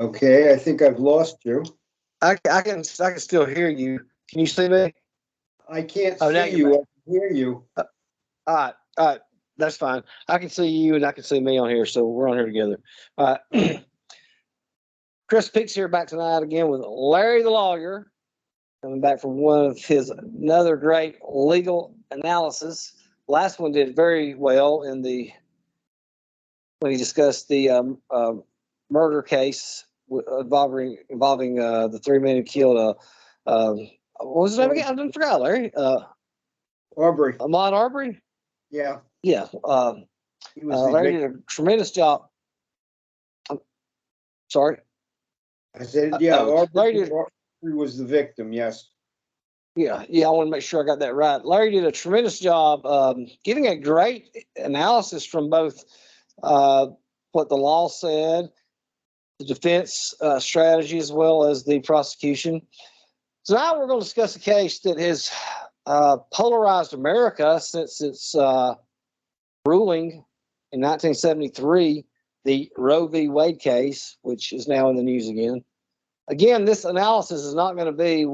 Okay, I think I've lost you. I can still hear you. Can you see me? I can't Oh, now see you're you. back. I can hear you. All right, that's fine. I can see you and I can see me on here, so we're on here together. All right. Chris Picks here back tonight again with Larry the lawyer, coming back from one of his another great legal analysis. Last one did very well in the when he discussed the murder case involving the three men who killed what was his name again? I didn't forget, Larry. Aubrey. Ahmaud Arbery. Yeah. Yeah. He was the Larry victim. did a tremendous job. Sorry. I said, yeah, Larry did. Aubrey was the victim, yes. Yeah. I want to make sure I got that right. Larry did a tremendous job giving a great analysis from both what the law said, the defense strategy, as well as the prosecution. So now we're going to discuss a case that has polarized America since its ruling in 1973, the Roe v. Wade case, which is now in the news again. Again, this analysis is not going to be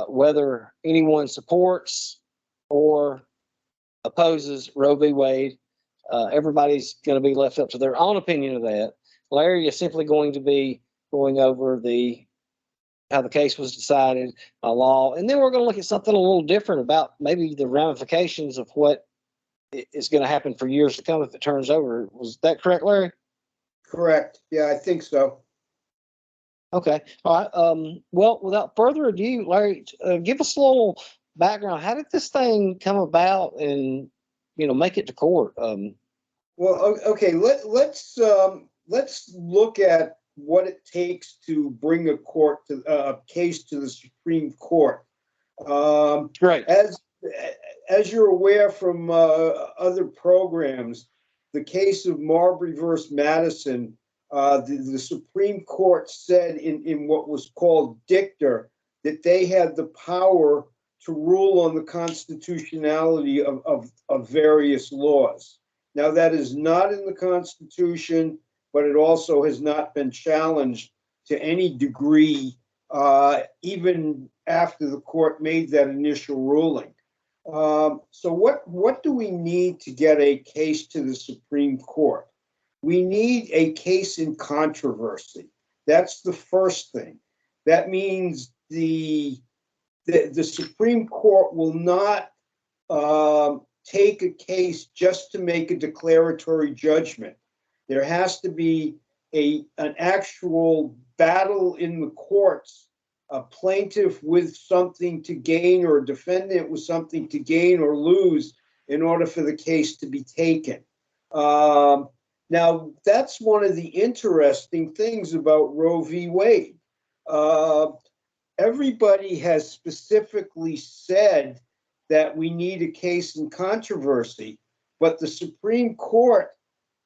whether anyone supports or opposes Roe v. Wade. Everybody's going to be left up to their own opinion of that. Larry is simply going to be going over how the case was decided by law, and then we're going to look at something a little different about maybe the ramifications of what is going to happen for years to come if it turns over. Was that correct, Larry? Correct. Yeah, I think so. Okay. All right. Well, without further ado, Larry, give us a little background. How did this thing come about and, make it to court? Well, okay. Let's look at what it takes to bring a case to the Supreme Court. Great. As you're aware from other programs, the case of Marbury versus Madison, the Supreme Court said in what was called dicta that they had the power to rule on the constitutionality of various laws. Now, that is not in the Constitution, but it also has not been challenged to any degree, even after the court made that initial ruling. So what do we need to get a case to the Supreme Court? We need a case in controversy. That's the first thing. That means the Supreme Court will not take a case just to make a declaratory judgment. There has to be an actual battle in the courts, a plaintiff with something to gain or a defendant with something to gain or lose in order for the case to be taken. Now, that's one of the interesting things about Roe v. Wade. Everybody has specifically said that we need a case in controversy, but the Supreme Court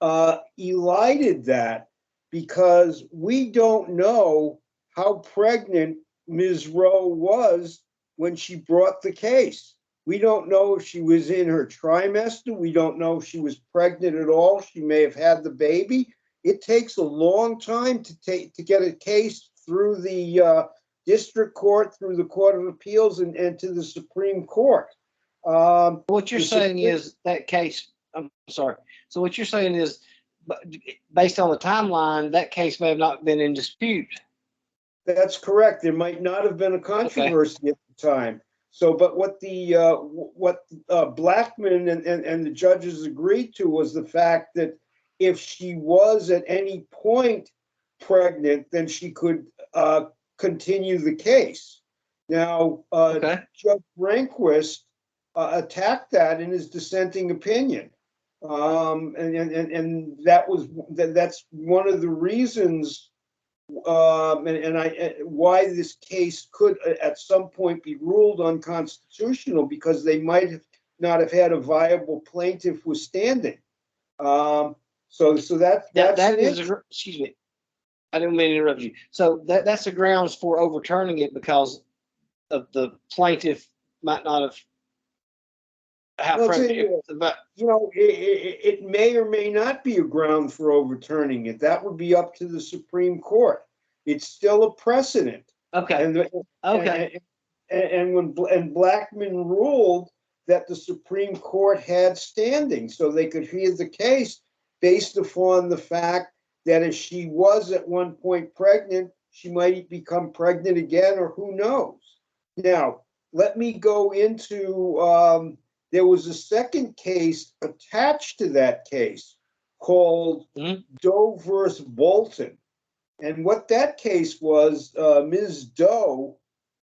elided that because we don't know how pregnant Ms. Roe was when she brought the case. We don't know if she was in her trimester. We don't know if she was pregnant at all. She may have had the baby. It takes a long time to get a case through the district court, through the Court of Appeals, and to the Supreme Court. What you're saying is that case, I'm sorry. So what you're saying is, based on the timeline, that case may have not been in dispute. That's correct. There might not have been a controversy at the time. So, but what Blackmun and the judges agreed to was the fact that if she was at any point pregnant, then she could continue the case. Now, Judge Rehnquist attacked that in his dissenting opinion, and that's one of the reasons. Why this case could at some point be ruled unconstitutional, because they might not have had a viable plaintiff withstanding. So that is excuse me, I didn't mean to interrupt you. So that's the grounds for overturning it, because of the plaintiff might not have. It may or may not be a ground for overturning it. That would be up to the Supreme Court. It's still a precedent. Okay. And, Okay. and Blackman ruled that the Supreme Court had standing, so they could hear the case based upon the fact that if she was at one point pregnant, she might become pregnant again, or who knows. Now, let me go into, there was a second case attached to that case called Doe versus Bolton. And what that case was, Ms. Doe,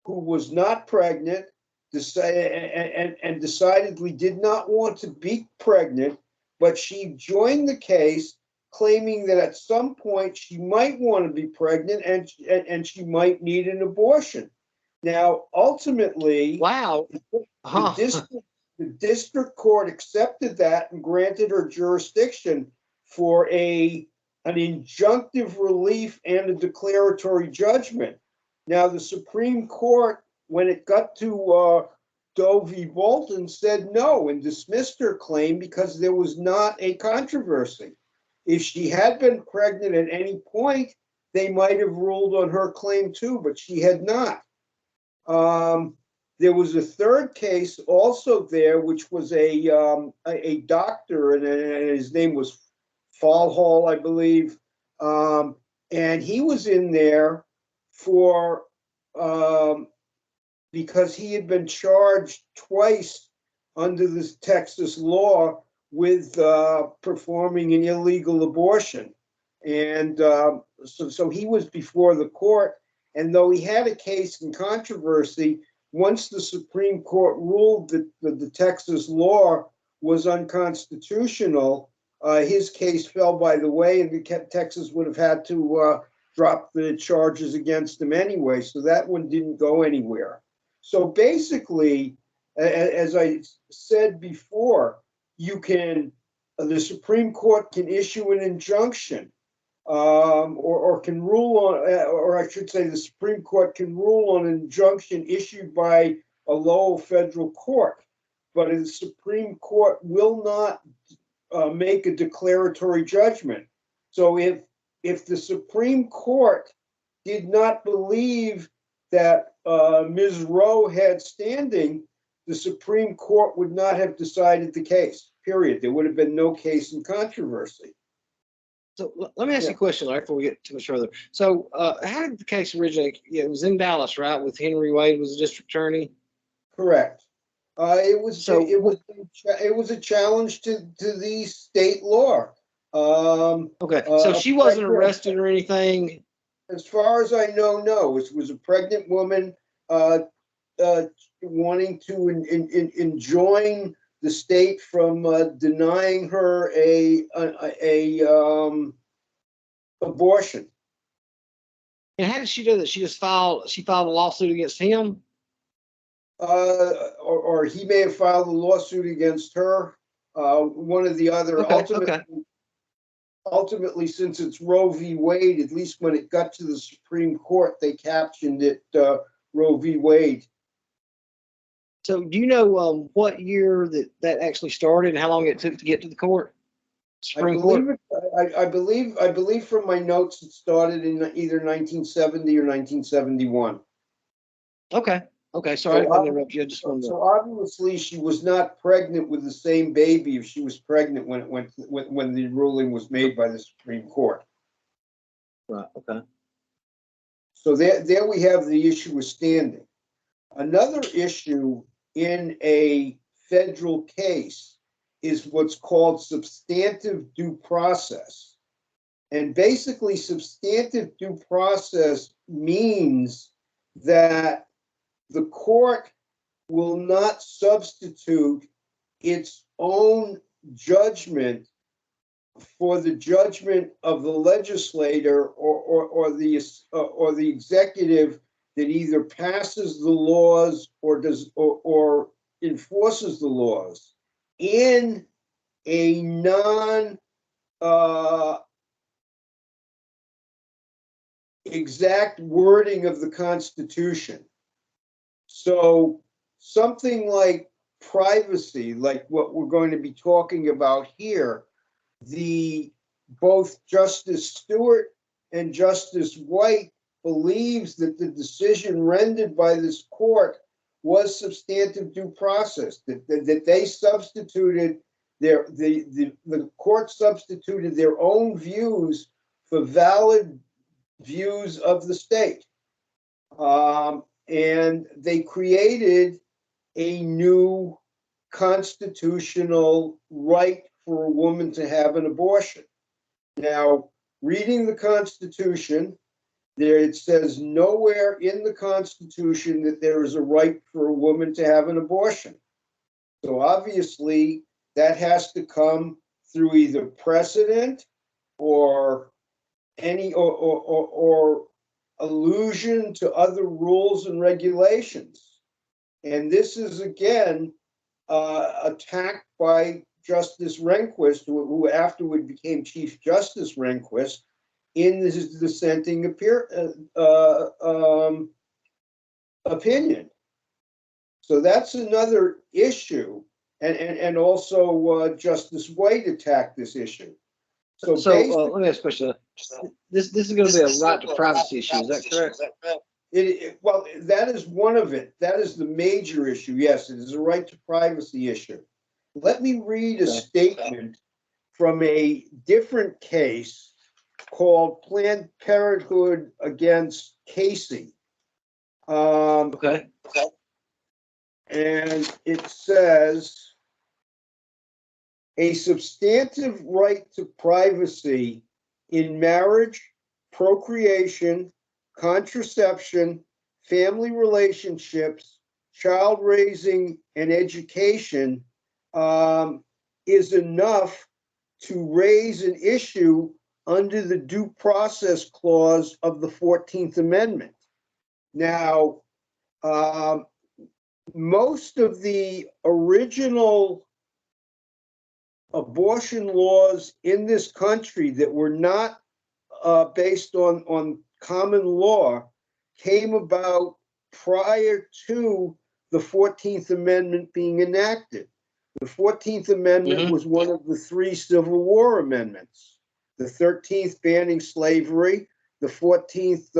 who was not pregnant, and decidedly did not want to be pregnant, but she joined the case claiming that at some point she might want to be pregnant and she might need an abortion. Now, ultimately, Wow. the district court accepted that and granted her jurisdiction for an injunctive relief and a declaratory judgment. Now, the Supreme Court, when it got to Doe v. Bolton, said no and dismissed her claim because there was not a controversy. If she had been pregnant at any point, they might have ruled on her claim too, but she had not. There was a third case also there, which was a doctor, and his name was Fallhall, I believe. And he was in there for because he had been charged twice under this Texas law with performing an illegal abortion. And so he was before the court. And though he had a case in controversy, once the Supreme Court ruled that the Texas law was unconstitutional, his case fell by the way, and Texas would have had to drop the charges against him anyway. So that one didn't go anywhere. So basically, as I said before, the Supreme Court can issue an injunction, or can rule on, or I should say the Supreme Court can rule on an injunction issued by a lower federal court, but the Supreme Court will not make a declaratory judgment. So if the Supreme Court did not believe that Ms. Rowe had standing, the Supreme Court would not have decided the case, period. There would have been no case in controversy. So let me ask you a question, Larry, before we get too much further. So how did the case originate? Yeah, it was in Dallas, right? With Henry Wade was the district attorney. Correct. It was a challenge to the state law. Okay, so she wasn't arrested or anything. As far as I know, no. It was a pregnant woman wanting to enjoin the state from denying her a abortion. And how did she do that? She filed a lawsuit against him? Or he may have filed a lawsuit against her, one or the other. Ultimately, since it's Roe v. Wade, at least when it got to the Supreme Court, they captioned it Roe v. Wade. So do you know what year that actually started and how long it took to get to the court? Supreme Court? I believe from my notes it started in either 1970 or 1971. Okay. Sorry, I interrupt you. I just wanted to... So obviously she was not pregnant with the same baby if she was pregnant when the ruling was made by the Supreme Court. Right. Okay. So there we have the issue of standing. Another issue in a federal case is what's called substantive due process. And basically, substantive due process means that the court will not substitute its own judgment for the judgment of the legislator or the executive that either passes the laws or enforces the laws in a non exact wording of the Constitution. So something like privacy, like what we're going to be talking about here, both Justice Stewart and Justice White believes that the decision rendered by this court was substantive due process, that they substituted the court substituted their own views for valid views of the state. And they created a new constitutional right for a woman to have an abortion. Now, reading the Constitution, there it says nowhere in the Constitution that there is a right for a woman to have an abortion. So obviously, that has to come through either precedent or any or allusion to other rules and regulations. And this is again attacked by Justice Rehnquist, who afterward became Chief Justice Rehnquist, in his dissenting opinion. So that's another issue. And also Justice White attacked this issue. So let me ask a question. This is going to be a right to privacy issue. Is that correct? Well, that is one of it. That is the major issue. Yes, it is a right to privacy issue. Let me read a statement from a different case called Planned Parenthood against Casey. Okay. And it says, a substantive right to privacy in marriage, procreation, contraception, family relationships, child raising, and education is enough to raise an issue under the Due Process Clause of the 14th Amendment. Now, most of the original abortion laws in this country that were not based on common law came about prior to the 14th Amendment being enacted. The 14th Amendment was one of the 3 Civil War amendments. The 13th banning slavery, the 14th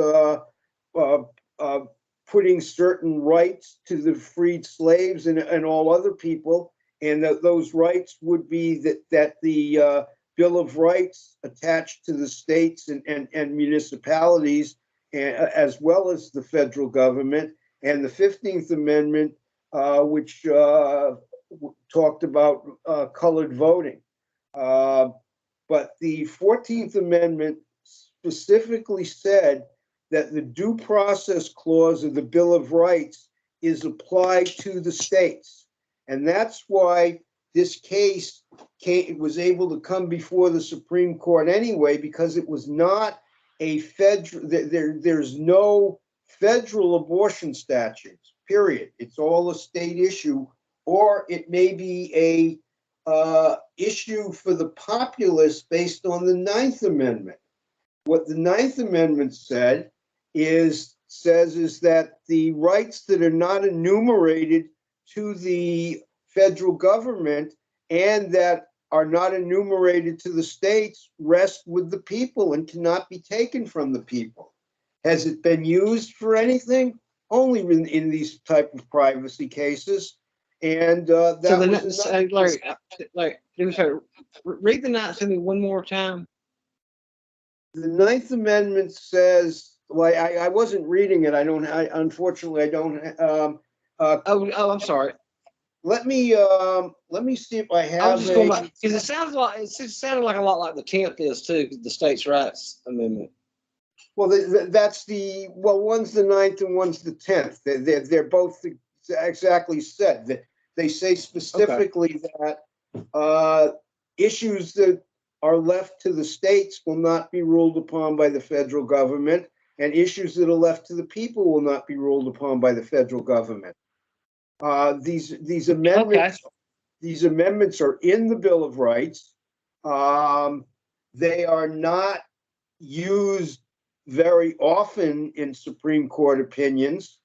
putting certain rights to the freed slaves and all other people, and those rights would be that the Bill of Rights attached to the states and municipalities, as well as the federal government, and the 15th Amendment, which talked about colored voting. But the 14th Amendment specifically said that the Due Process Clause of the Bill of Rights is applied to the states. And that's why this case was able to come before the Supreme Court anyway, because it was not a federal, there's no federal abortion statutes, period. It's all a state issue, or it may be a issue for the populace based on the 9th Amendment. What the 9th Amendment says is that the rights that are not enumerated to the federal government and that are not enumerated to the states rest with the people and cannot be taken from the people. Has it been used for anything? Only in these type of privacy cases. And that was Larry, read the 9th to me one more time. The 9th Amendment says, well, I wasn't reading it. Unfortunately, I don't. I'm sorry. Let me see if I have. I was just going back because it sounded like a lot like the 10th is too, the States' Rights Amendment. Well, that's one's the 9th and one's the 10th. They're both exactly said. They say specifically that issues that are left to the states will not be ruled upon by the federal government, and issues that are left to the people will not be ruled upon by the federal government. These amendments, these amendments are in the Bill of Rights. They are not used very often in Supreme Court opinions.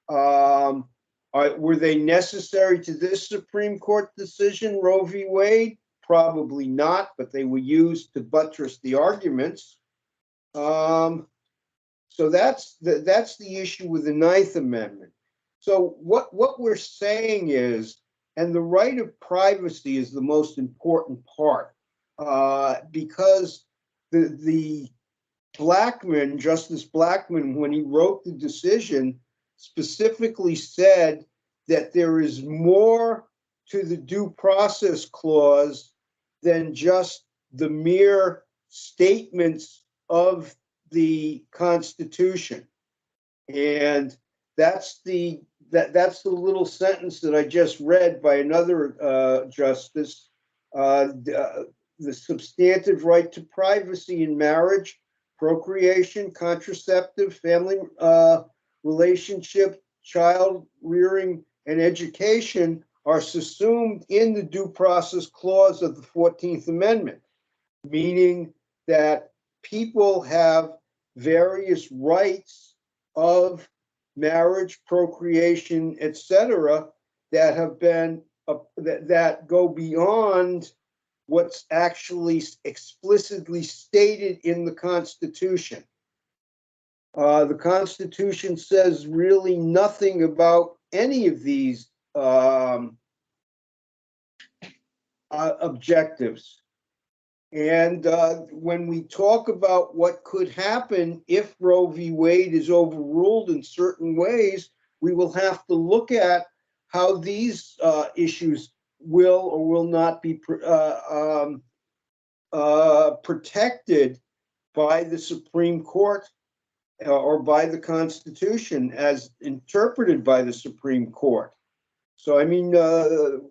Were they necessary to this Supreme Court decision, Roe v. Wade? Probably not, but they were used to buttress the arguments. So that's the issue with the Ninth Amendment. So what we're saying is, and the right of privacy is the most important part, because the Blackmun, Justice Blackmun, when he wrote the decision, specifically said that there is more to the due process clause than just the mere statements of the Constitution. And that's that's the little sentence that I just read by another justice. The substantive right to privacy in marriage, procreation, contraceptive, family relationship, child rearing, and education are subsumed in the due process clause of the 14th Amendment, meaning that people have various rights of marriage, procreation, etc., that have been that go beyond what's actually explicitly stated in the Constitution. The Constitution says really nothing about any of these objectives. And when we talk about what could happen if Roe v. Wade is overruled in certain ways, we will have to look at how these issues will or will not be protected by the Supreme Court or by the Constitution as interpreted by the Supreme Court. So, I mean,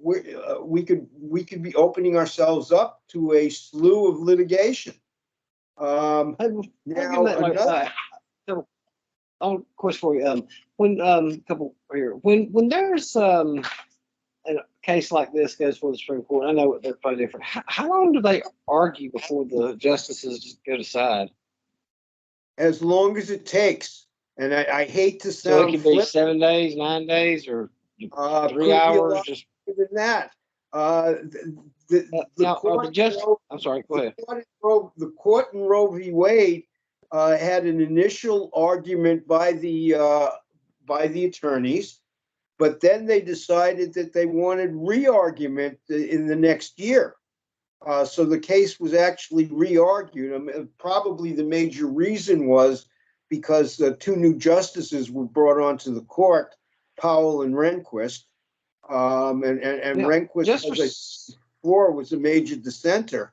we could be opening ourselves up to a slew of litigation. Now, another question for you. When couple here, when there's a case like this goes for the Supreme Court, I know they're probably different. How long do they argue before the justices go decide? As long as it takes, and I hate to So it sound could be flip, 7 days, 9 days, or could 3 be a hours. lot Just than that. The now, court, I'm sorry. Go ahead. The court in Roe v. Wade had an initial argument by the attorneys, but then they decided that they wanted re-argument in the next year. So the case was actually re-argued. I mean, probably the major reason was because two new justices were brought onto the court, Powell and Rehnquist. And Now, Rehnquist, just as I said before, was a major dissenter.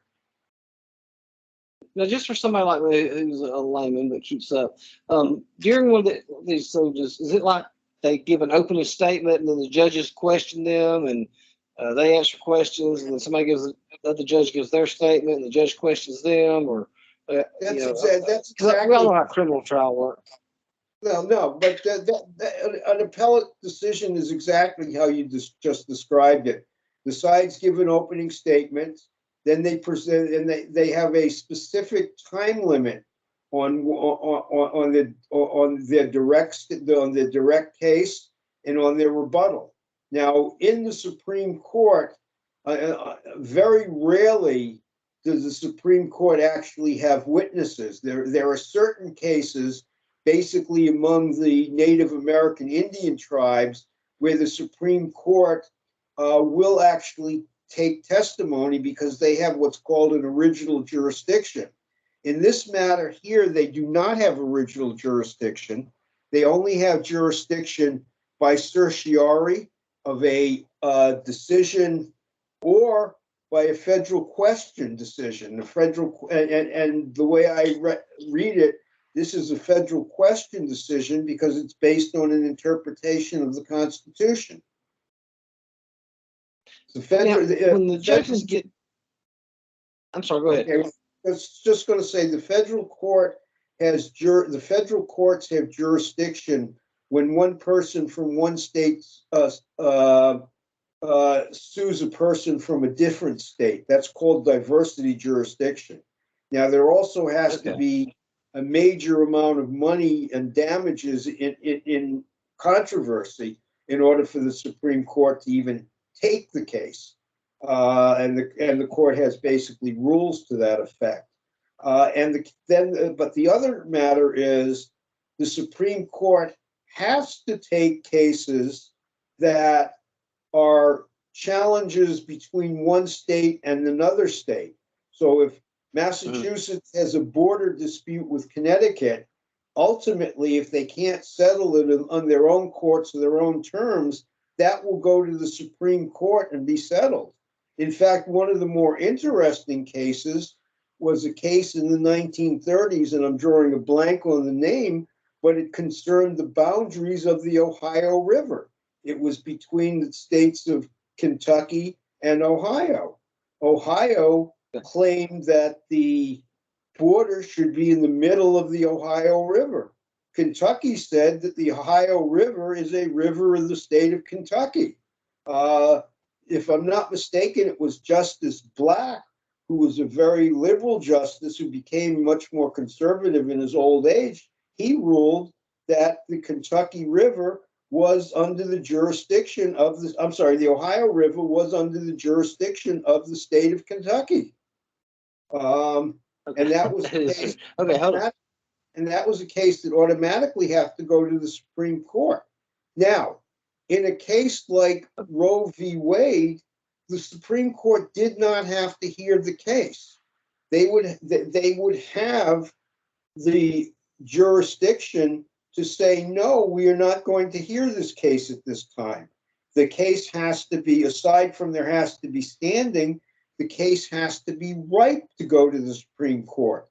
Now, just for somebody like me who's a layman that keeps up, during one of these soldiers, is it like they give an opening statement and then the judges question them and they answer questions and then the judge gives their statement and the judge questions them, or That's that's exactly. We all know how criminal trial works. No, but an appellate decision is exactly how you just described it. The sides give an opening statement, then they present, and they have a specific time limit on their direct case and on their rebuttal. Now, in the Supreme Court, very rarely does the Supreme Court actually have witnesses. There are certain cases, basically among the Native American Indian tribes, where the Supreme Court will actually take testimony because they have what's called an original jurisdiction. In this matter here, they do not have original jurisdiction. They only have jurisdiction by certiorari of a decision or by a federal question decision. And the way I read it, this is a federal question decision because it's based on an interpretation of the Constitution. When the judges get, I'm sorry, go ahead. Okay, I was just going to say the federal courts have jurisdiction when one person from one state sues a person from a different state. That's called diversity jurisdiction. Now, there also has to be a major amount of money and damages in controversy in order for the Supreme Court to even take the case. And the court has basically rules to that effect. But the other matter is the Supreme Court has to take cases that are challenges between one state and another state. So if Massachusetts has a border dispute with Connecticut, ultimately, if they can't settle it on their own courts or their own terms, that will go to the Supreme Court and be settled. In fact, one of the more interesting cases was a case in the 1930s, and I'm drawing a blank on the name, but it concerned the boundaries of the Ohio River. It was between the states of Kentucky and Ohio. Ohio claimed that the border should be in the middle of the Ohio River. Kentucky said that the Ohio River is a river of the state of Kentucky. If I'm not mistaken, it was Justice Black, who was a very liberal justice who became much more conservative in his old age. He ruled that the Kentucky River was under the jurisdiction of the Ohio River was under the jurisdiction of the state of Kentucky. And that was the case. Okay, hold on. And that was a case that automatically have to go to the Supreme Court. Now, in a case like Roe v. Wade, the Supreme Court did not have to hear the case. They would have the jurisdiction to say, no, we are not going to hear this case at this time. The case has to be, aside from there has to be standing, the case has to be ripe to go to the Supreme Court.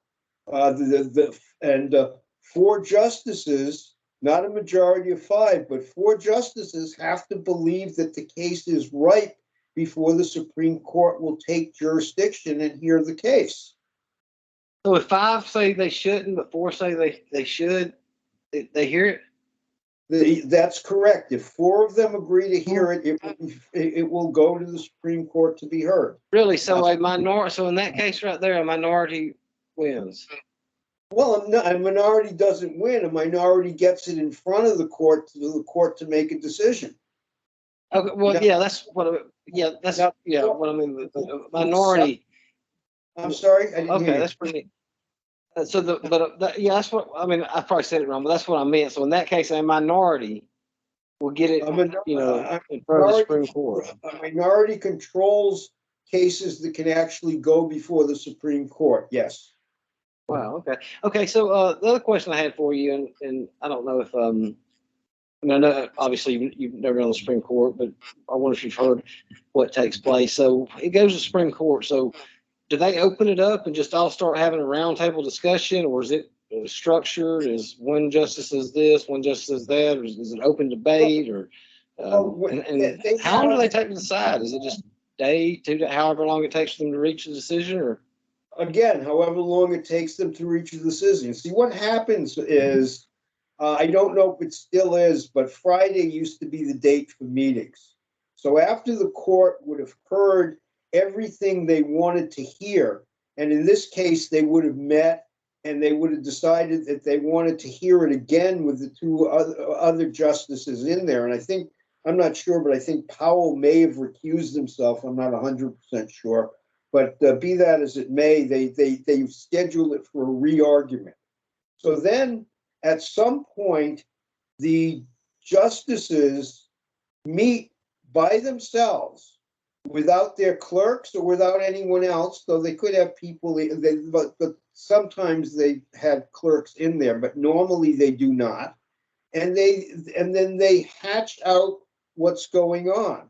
Four justices, not a majority of five, but four justices have to believe that the case is ripe before the Supreme Court will take jurisdiction and hear the case. So if five say they shouldn't, but four say they should, they hear it? That's correct. If four of them agree to hear it, it will go to the Supreme Court to be heard. Really? So a minority? So in that case right there, a minority wins. Well, a minority doesn't win. A minority gets it in front of the court to make a decision. Okay. Well, Now, yeah, that's what. Yeah, that's now, what I mean. The minority. I'm sorry. I didn't Okay, hear you. that's pretty. So yeah, that's what I mean. I probably said it wrong, but that's what I meant. So in that case, a minority will get it, in front of the Supreme Court. A minority controls cases that can actually go before the Supreme Court. Yes. Wow. Okay. Okay. So the other question I had for you, and I don't know if I mean, I know obviously you've never been on the Supreme Court, but I wonder if you've heard what takes place. So it goes to Supreme Court. So do they open it up and just all start having a roundtable discussion, or is it structured? Is one justice is this, one justice is that, or is it open debate, or and how long do they take to decide? Is it just day, 2 days, however long it takes for them to reach a decision, or? Again, however long it takes them to reach a decision. See, what happens is, I don't know if it still is, but Friday used to be the date for meetings. So after the court would have heard everything they wanted to hear, and in this case, they would have met and they would have decided that they wanted to hear it again with the two other justices in there. And I think, I'm not sure, but I think Powell may have recused himself. I'm not 100% sure. But be that as it may, they scheduled it for a re-argument. So then at some point, the justices meet by themselves without their clerks or without anyone else, though they could have people, but sometimes they had clerks in there, but normally they do not. And then they hatch out what's going on.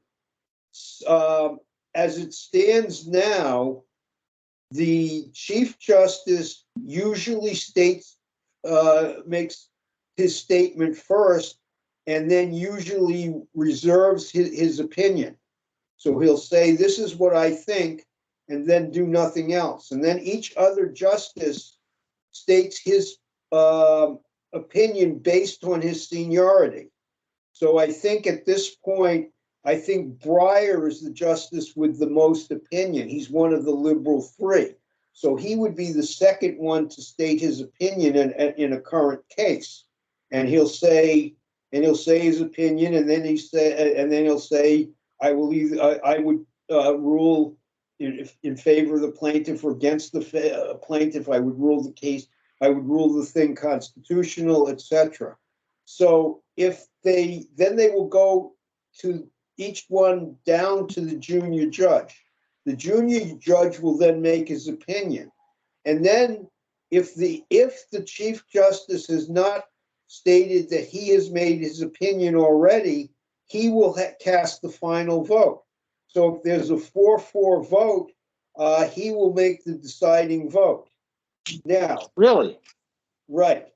As it stands now, the Chief Justice usually makes his statement first, and then usually reserves his opinion. So he'll say, this is what I think, and then do nothing else. And then each other justice states his opinion based on his seniority. So I think at this point, I think Breyer is the justice with the most opinion. He's one of the liberal three. So he would be the second one to state his opinion in a current case. And he'll say his opinion, and then he'll say, I would rule in favor of the plaintiff or against the plaintiff. I would rule the case I would rule the thing constitutional, etc. So if then they will go to each one down to the junior judge. The junior judge will then make his opinion. And then if the Chief Justice has not stated that he has made his opinion already, he will cast the final vote. So if there's a 4-4 vote, he will make the deciding vote. Now, Really? right.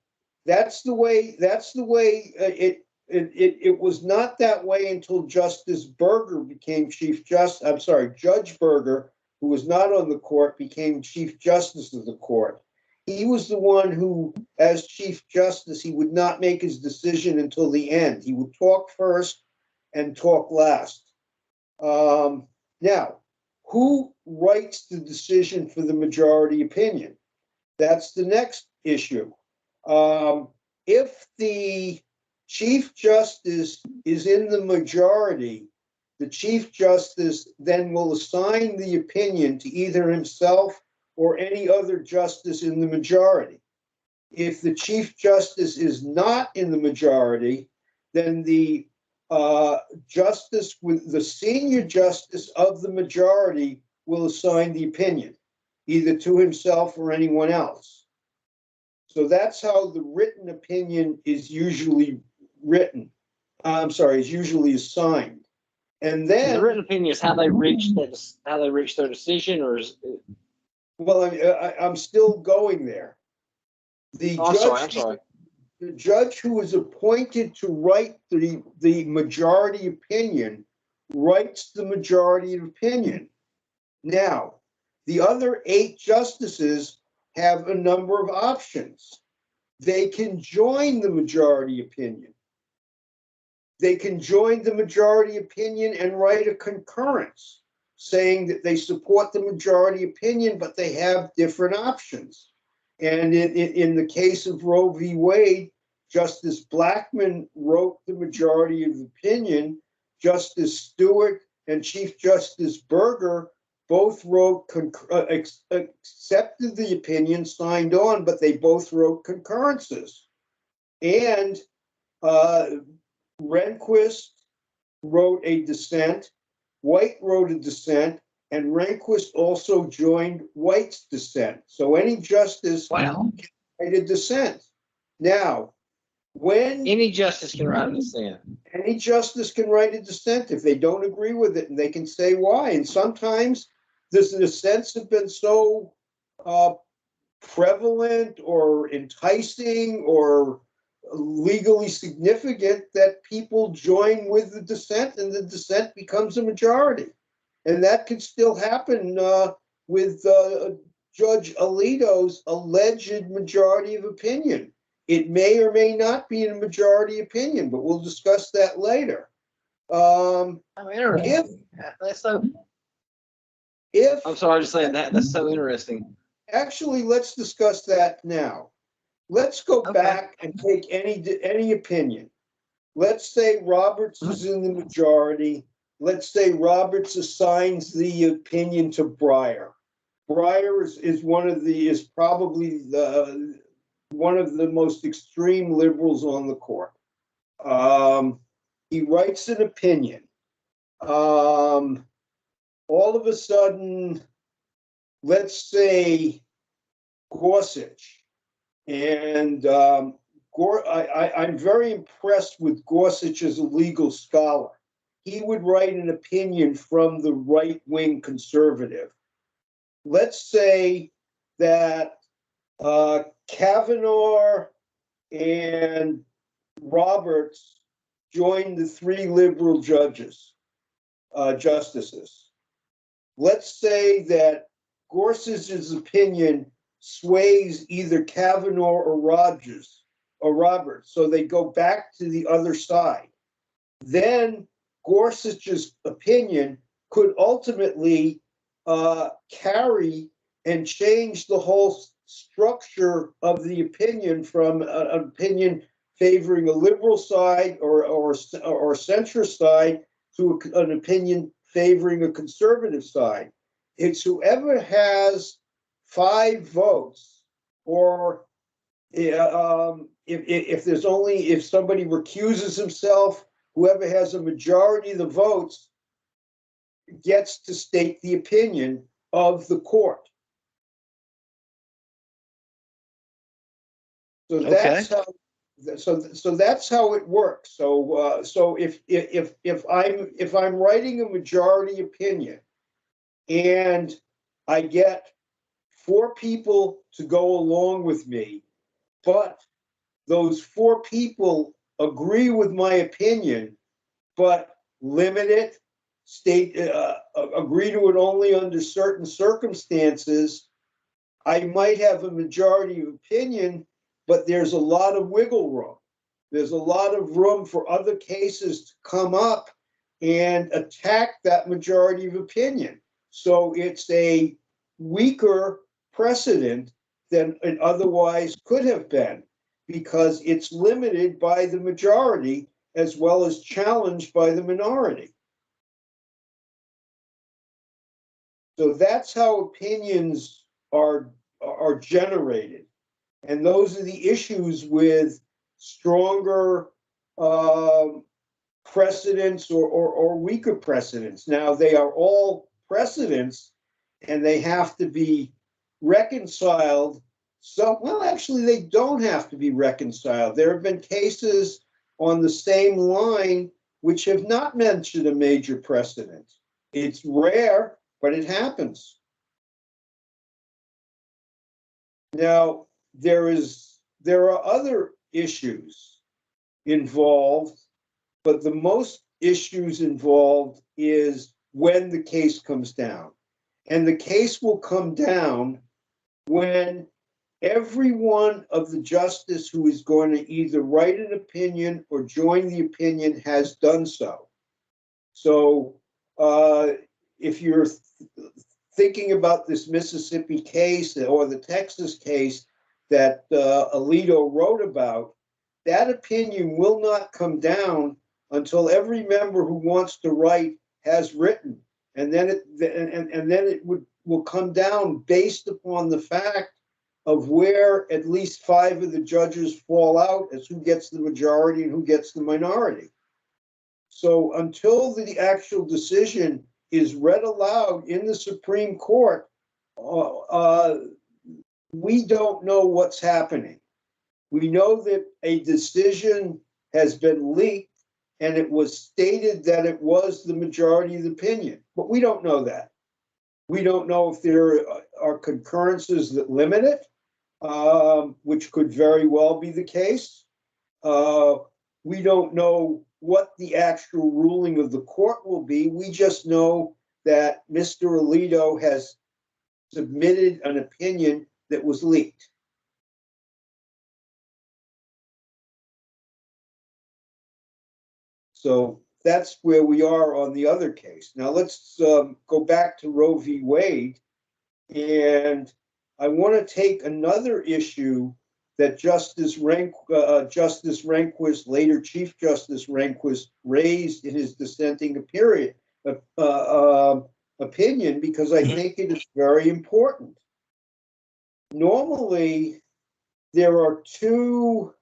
It was not that way until Justice Berger became Chief Justice. I'm sorry, Judge Berger, who was not on the court, became Chief Justice of the court. He was the one who, as Chief Justice, he would not make his decision until the end. He would talk first and talk last. Now, who writes the decision for the majority opinion? That's the next issue. If the Chief Justice is in the majority, the Chief Justice then will assign the opinion to either himself or any other justice in the majority. If the Chief Justice is not in the majority, then the justice with the senior justice of the majority will assign the opinion, either to himself or anyone else. So that's how the written opinion is usually written. Is usually assigned. And then the written opinion is how they reach their decision, or is it... Well, I'm still going there. I'm sorry. The judge who is appointed to write the majority opinion writes the majority opinion. Now, the other 8 justices have a number of options. They can join the majority opinion. They can join the majority opinion and write a concurrence saying that they support the majority opinion, but they have different options. And in the case of Roe v. Wade, Justice Blackmun wrote the majority of opinion. Justice Stewart and Chief Justice Berger both wrote, accepted the opinion, signed on, but they both wrote concurrences. And Rehnquist wrote a dissent, White wrote a dissent, and Rehnquist also joined White's dissent. So any justice can write a dissent. Now, when Any justice can write a dissent. any justice can write a dissent if they don't agree with it, and they can say why. And sometimes the dissents have been so prevalent or enticing or legally significant that people join with the dissent, and the dissent becomes a majority. And that can still happen with Judge Alito's alleged majority of opinion. It may or may not be a majority opinion, but we'll discuss that later. I'm interested. I'm sorry, just saying that's so interesting. Actually, let's discuss that now. Let's go back and take any opinion. Let's say Roberts is in the majority. Let's say Roberts assigns the opinion to Breyer. Breyer is probably one of the most extreme liberals on the court. He writes an opinion. All of a sudden, let's say Gorsuch. And I'm very impressed with Gorsuch as a legal scholar. He would write an opinion from the right-wing conservative. Let's say that Kavanaugh and Roberts joined the 3 liberal justices. Let's say that Gorsuch's opinion sways either Kavanaugh or Roberts, so they go back to the other side. Then Gorsuch's opinion could ultimately carry and change the whole structure of the opinion from an opinion favoring a liberal side or centrist side to an opinion favoring a conservative side. It's whoever has 5 votes or if there's only, if somebody recuses himself, whoever has a majority of the votes gets to state the opinion of the court. So that's how. So that's how it works. So if I'm writing a majority opinion and I get 4 people to go along with me, but those 4 people agree with my opinion, but limit it, agree to it only under certain circumstances, I might have a majority of opinion, but there's a lot of wiggle room. There's a lot of room for other cases to come up and attack that majority of opinion. So it's a weaker precedent than it otherwise could have been, because it's limited by the majority as well as challenged by the minority. So that's how opinions are generated. And those are the issues with stronger precedents or weaker precedents. Now, they are all precedents and they have to be reconciled. So, well, actually, they don't have to be reconciled. There have been cases on the same line which have not mentioned a major precedent. It's rare, but it happens. Now, there are other issues involved, but the most issues involved is when the case comes down. And the case will come down when every one of the justice who is going to either write an opinion or join the opinion has done so. So if you're thinking about this Mississippi case or the Texas case that Alito wrote about, that opinion will not come down until every member who wants to write has written, and then it will come down based upon the fact of where at least 5 of the judges fall out as who gets the majority and who gets the minority. So until the actual decision is read aloud in the Supreme Court, we don't know what's happening. We know that a decision has been leaked and it was stated that it was the majority of the opinion, but we don't know that. We don't know if there are concurrences that limit it, which could very well be the case. We don't know what the actual ruling of the court will be. We just know that Mr. Alito has submitted an opinion that was leaked. So that's where we are on the other case. Now let's go back to Roe v. Wade. And I want to take another issue that Justice Rehnquist, later Chief Justice Rehnquist, raised in his dissenting opinion, because I think it is very important. Normally, there are 2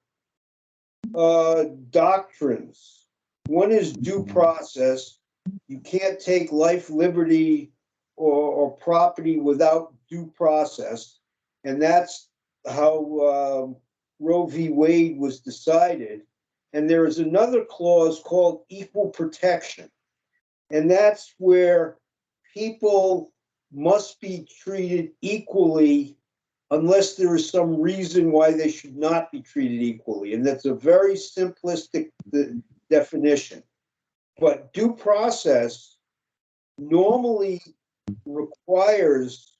doctrines. One is due process. You can't take life, liberty, or property without due process. And that's how Roe v. Wade was decided. And there is another clause called equal protection. And that's where people must be treated equally unless there is some reason why they should not be treated equally. And that's a very simplistic definition. But due process normally requires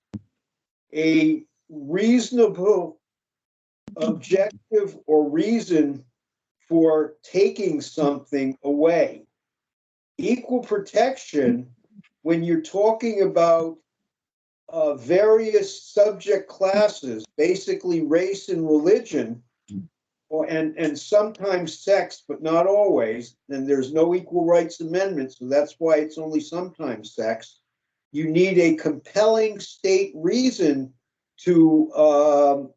a reasonable objective or reason for taking something away. Equal protection, when you're talking about various subject classes, basically race and religion, and sometimes sex, but not always, then there's no equal rights amendment, so that's why it's only sometimes sex. You need a compelling state reason to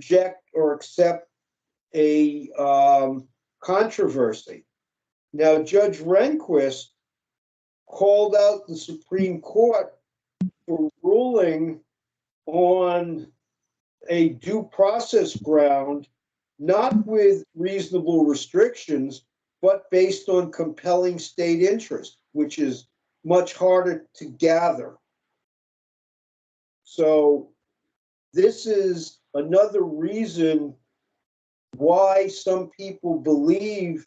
reject or accept a controversy. Now, Judge Rehnquist called out the Supreme Court for ruling on a due process ground, not with reasonable restrictions, but based on compelling state interest, which is much harder to gather. So this is another reason why some people believe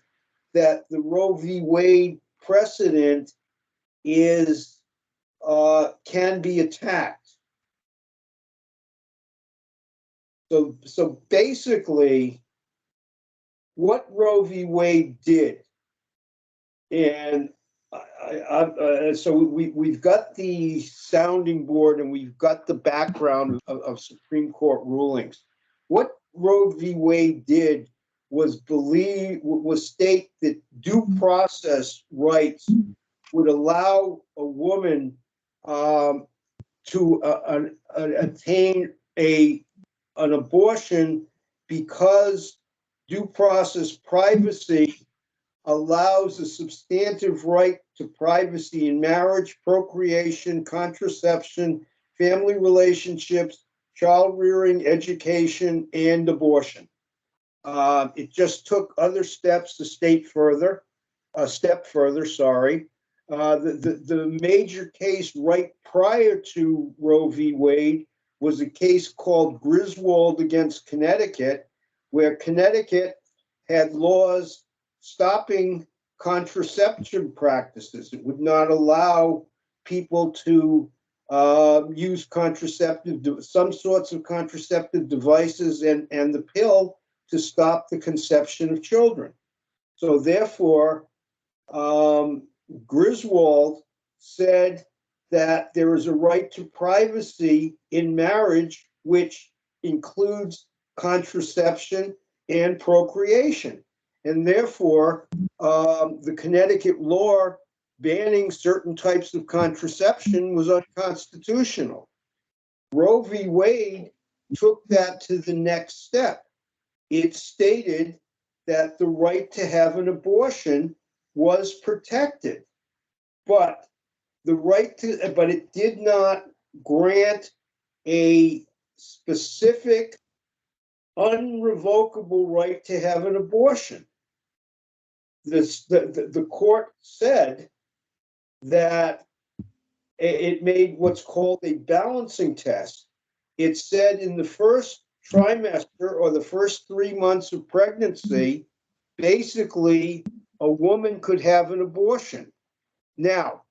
that the Roe v. Wade precedent is can be attacked. So basically, what Roe v. Wade did, and so we've got the sounding board and we've got the background of Supreme Court rulings. What Roe v. Wade did was state that due process rights would allow a woman to attain an abortion because due process privacy allows a substantive right to privacy in marriage, procreation, contraception, family relationships, child rearing, education, and abortion. It just took other steps to state further, a step further, sorry. The major case right prior to Roe v. Wade was a case called Griswold against Connecticut, where Connecticut had laws stopping contraception practices. It would not allow people to use some sorts of contraceptive devices and the pill to stop the conception of children. So therefore, Griswold said that there is a right to privacy in marriage, which includes contraception and procreation. And therefore, the Connecticut law banning certain types of contraception was unconstitutional. Roe v. Wade took that to the next step. It stated that the right to have an abortion was protected, but it did not grant a specific unrevocable right to have an abortion. The court said that it made what's called a balancing test. It said in the first trimester or the first 3 months of pregnancy, basically a woman could have an abortion. Now,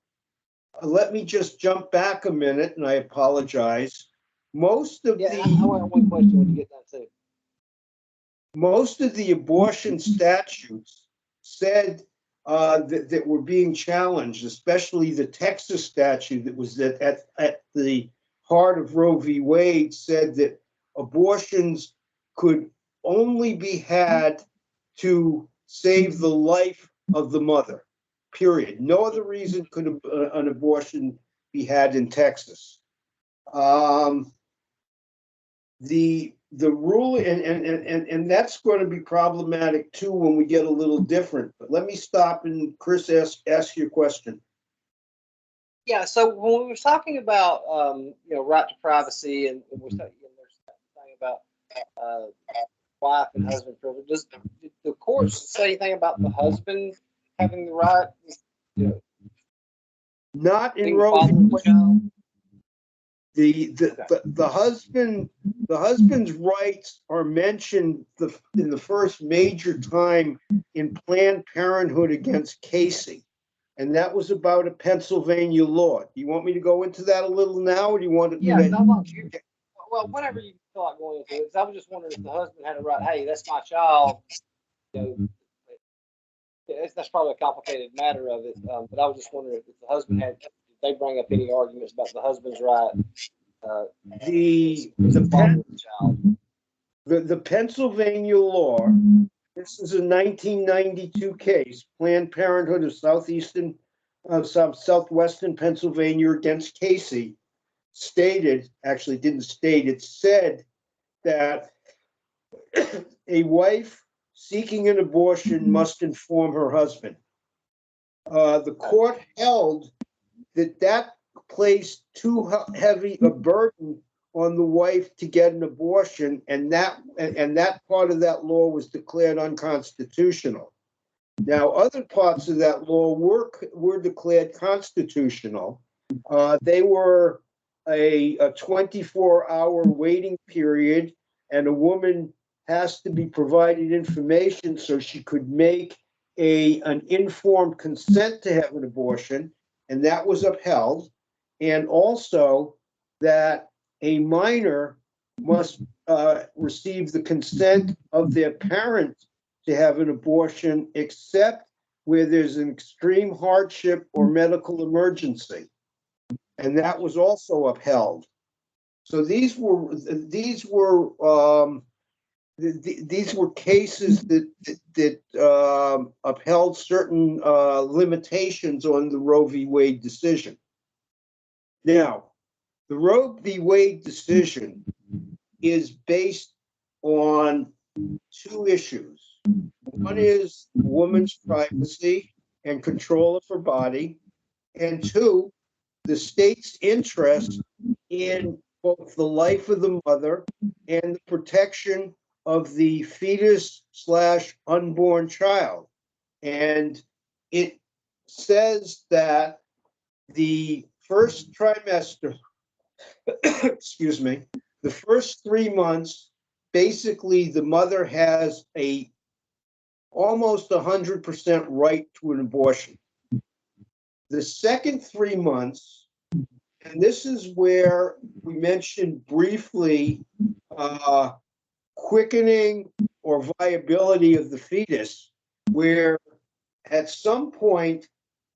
let me just jump back a minute, and I apologize. Most of I want one question when you get done too. Most of the abortion statutes said that were being challenged, especially the Texas statute that was at the heart of Roe v. Wade, said that abortions could only be had to save the life of the mother, period. No other reason could an abortion be had in Texas. The rule, and that's going to be problematic too when we get a little different. But let me stop and Chris ask your question. Yeah. So when we were talking about right to privacy, and we're talking, there's something about wife and husband privilege. Did the courts say anything about the husband having the right? Not in Roe v. Wade. The husband's rights are mentioned in the first major time in Planned Parenthood against Casey, and that was about a Pennsylvania law. Do you want me to go into that a little now, or do you want to? Yeah, well, whatever you feel like going into it. Because I was just wondering if the husband had a right. Hey, that's my child. That's probably a complicated matter of it. But I was just wondering if the husband had. Did they bring up any arguments about the husband's right? The Pennsylvania law. This is a 1992 case, Planned Parenthood of Southwestern Pennsylvania against Casey, it said that a wife seeking an abortion must inform her husband. The court held that that placed too heavy a burden on the wife to get an abortion, and that part of that law was declared unconstitutional. Now, other parts of that law were declared constitutional. They were a 24-hour waiting period, and a woman has to be provided information so she could make an informed consent to have an abortion, and that was upheld. And also that a minor must receive the consent of their parent to have an abortion, except where there's an extreme hardship or medical emergency, and that was also upheld. So these were cases that upheld certain limitations on the Roe v. Wade decision. Now, the Roe v. Wade decision is based on two issues. One is woman's privacy and control of her body, and two, the state's interest in both the life of the mother and the protection of the fetus/unborn child. And it says that the first trimester, excuse me, the first 3 months, basically the mother has a almost 100% right to an abortion. The second 3 months, and this is where we mentioned briefly quickening or viability of the fetus, where at some point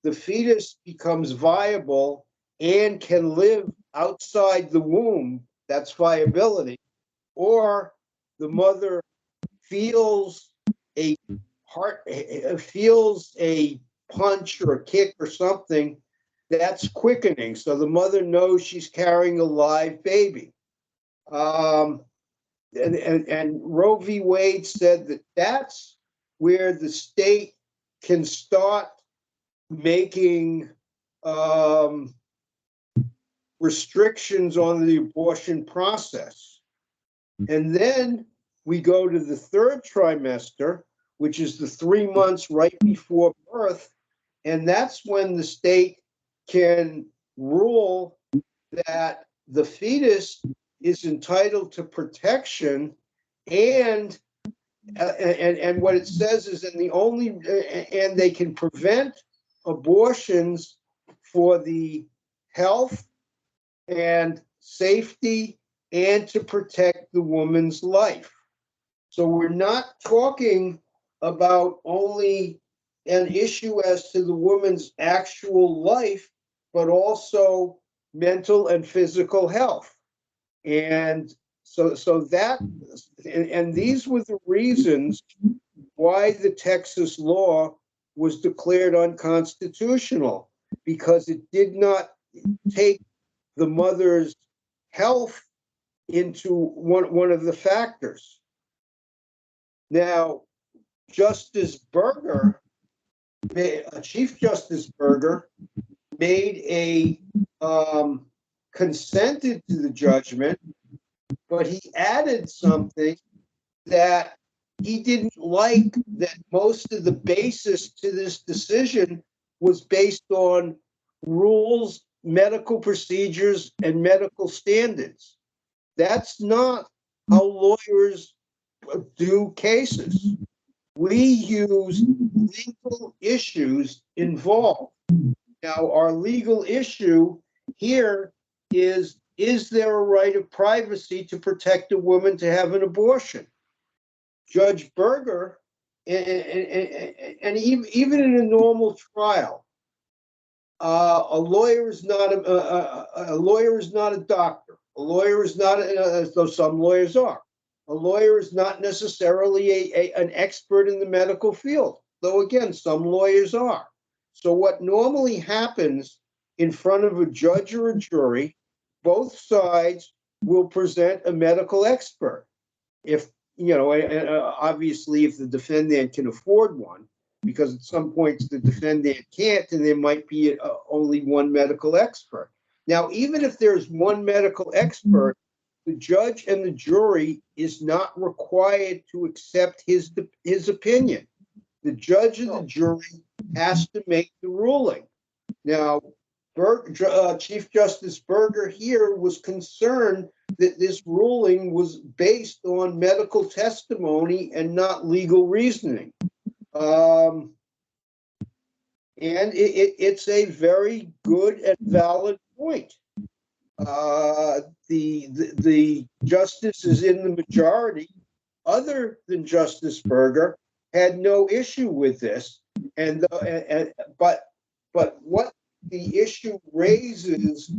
the fetus becomes viable and can live outside the womb. That's viability. Or the mother feels a punch or a kick or something, that's quickening. So the mother knows she's carrying a live baby. And Roe v. Wade said that that's where the state can start making restrictions on the abortion process. And then we go to the third trimester, which is the 3 months right before birth. And that's when the state can rule that the fetus is entitled to protection, and what it says is and they can prevent abortions for the health and safety and to protect the woman's life. So we're not talking about only an issue as to the woman's actual life, but also mental and physical health. And so that, and these were the reasons why the Texas law was declared unconstitutional, because it did not take the mother's health into one of the factors. Now, Justice Berger, Chief Justice Berger, made consented to the judgment, but he added something that he didn't like, that most of the basis to this decision was based on rules, medical procedures, and medical standards. That's not how lawyers do cases. We use legal issues involved. Now, our legal issue here is there a right of privacy to protect a woman to have an abortion? Judge Berger, and even in a normal trial, a lawyer is not a doctor. A lawyer is not, as though some lawyers are. A lawyer is not necessarily an expert in the medical field, though again, some lawyers are. So what normally happens in front of a judge or a jury, both sides will present a medical expert. If obviously if the defendant can afford one, because at some points the defendant can't, and there might be only one medical expert. Now, even if there's one medical expert, the judge and the jury is not required to accept his opinion. The judge and the jury has to make the ruling. Now, Chief Justice Berger here was concerned that this ruling was based on medical testimony and not legal reasoning. And it's a very good and valid point. The justices in the majority, other than Justice Berger, had no issue with this. But what the issue raises,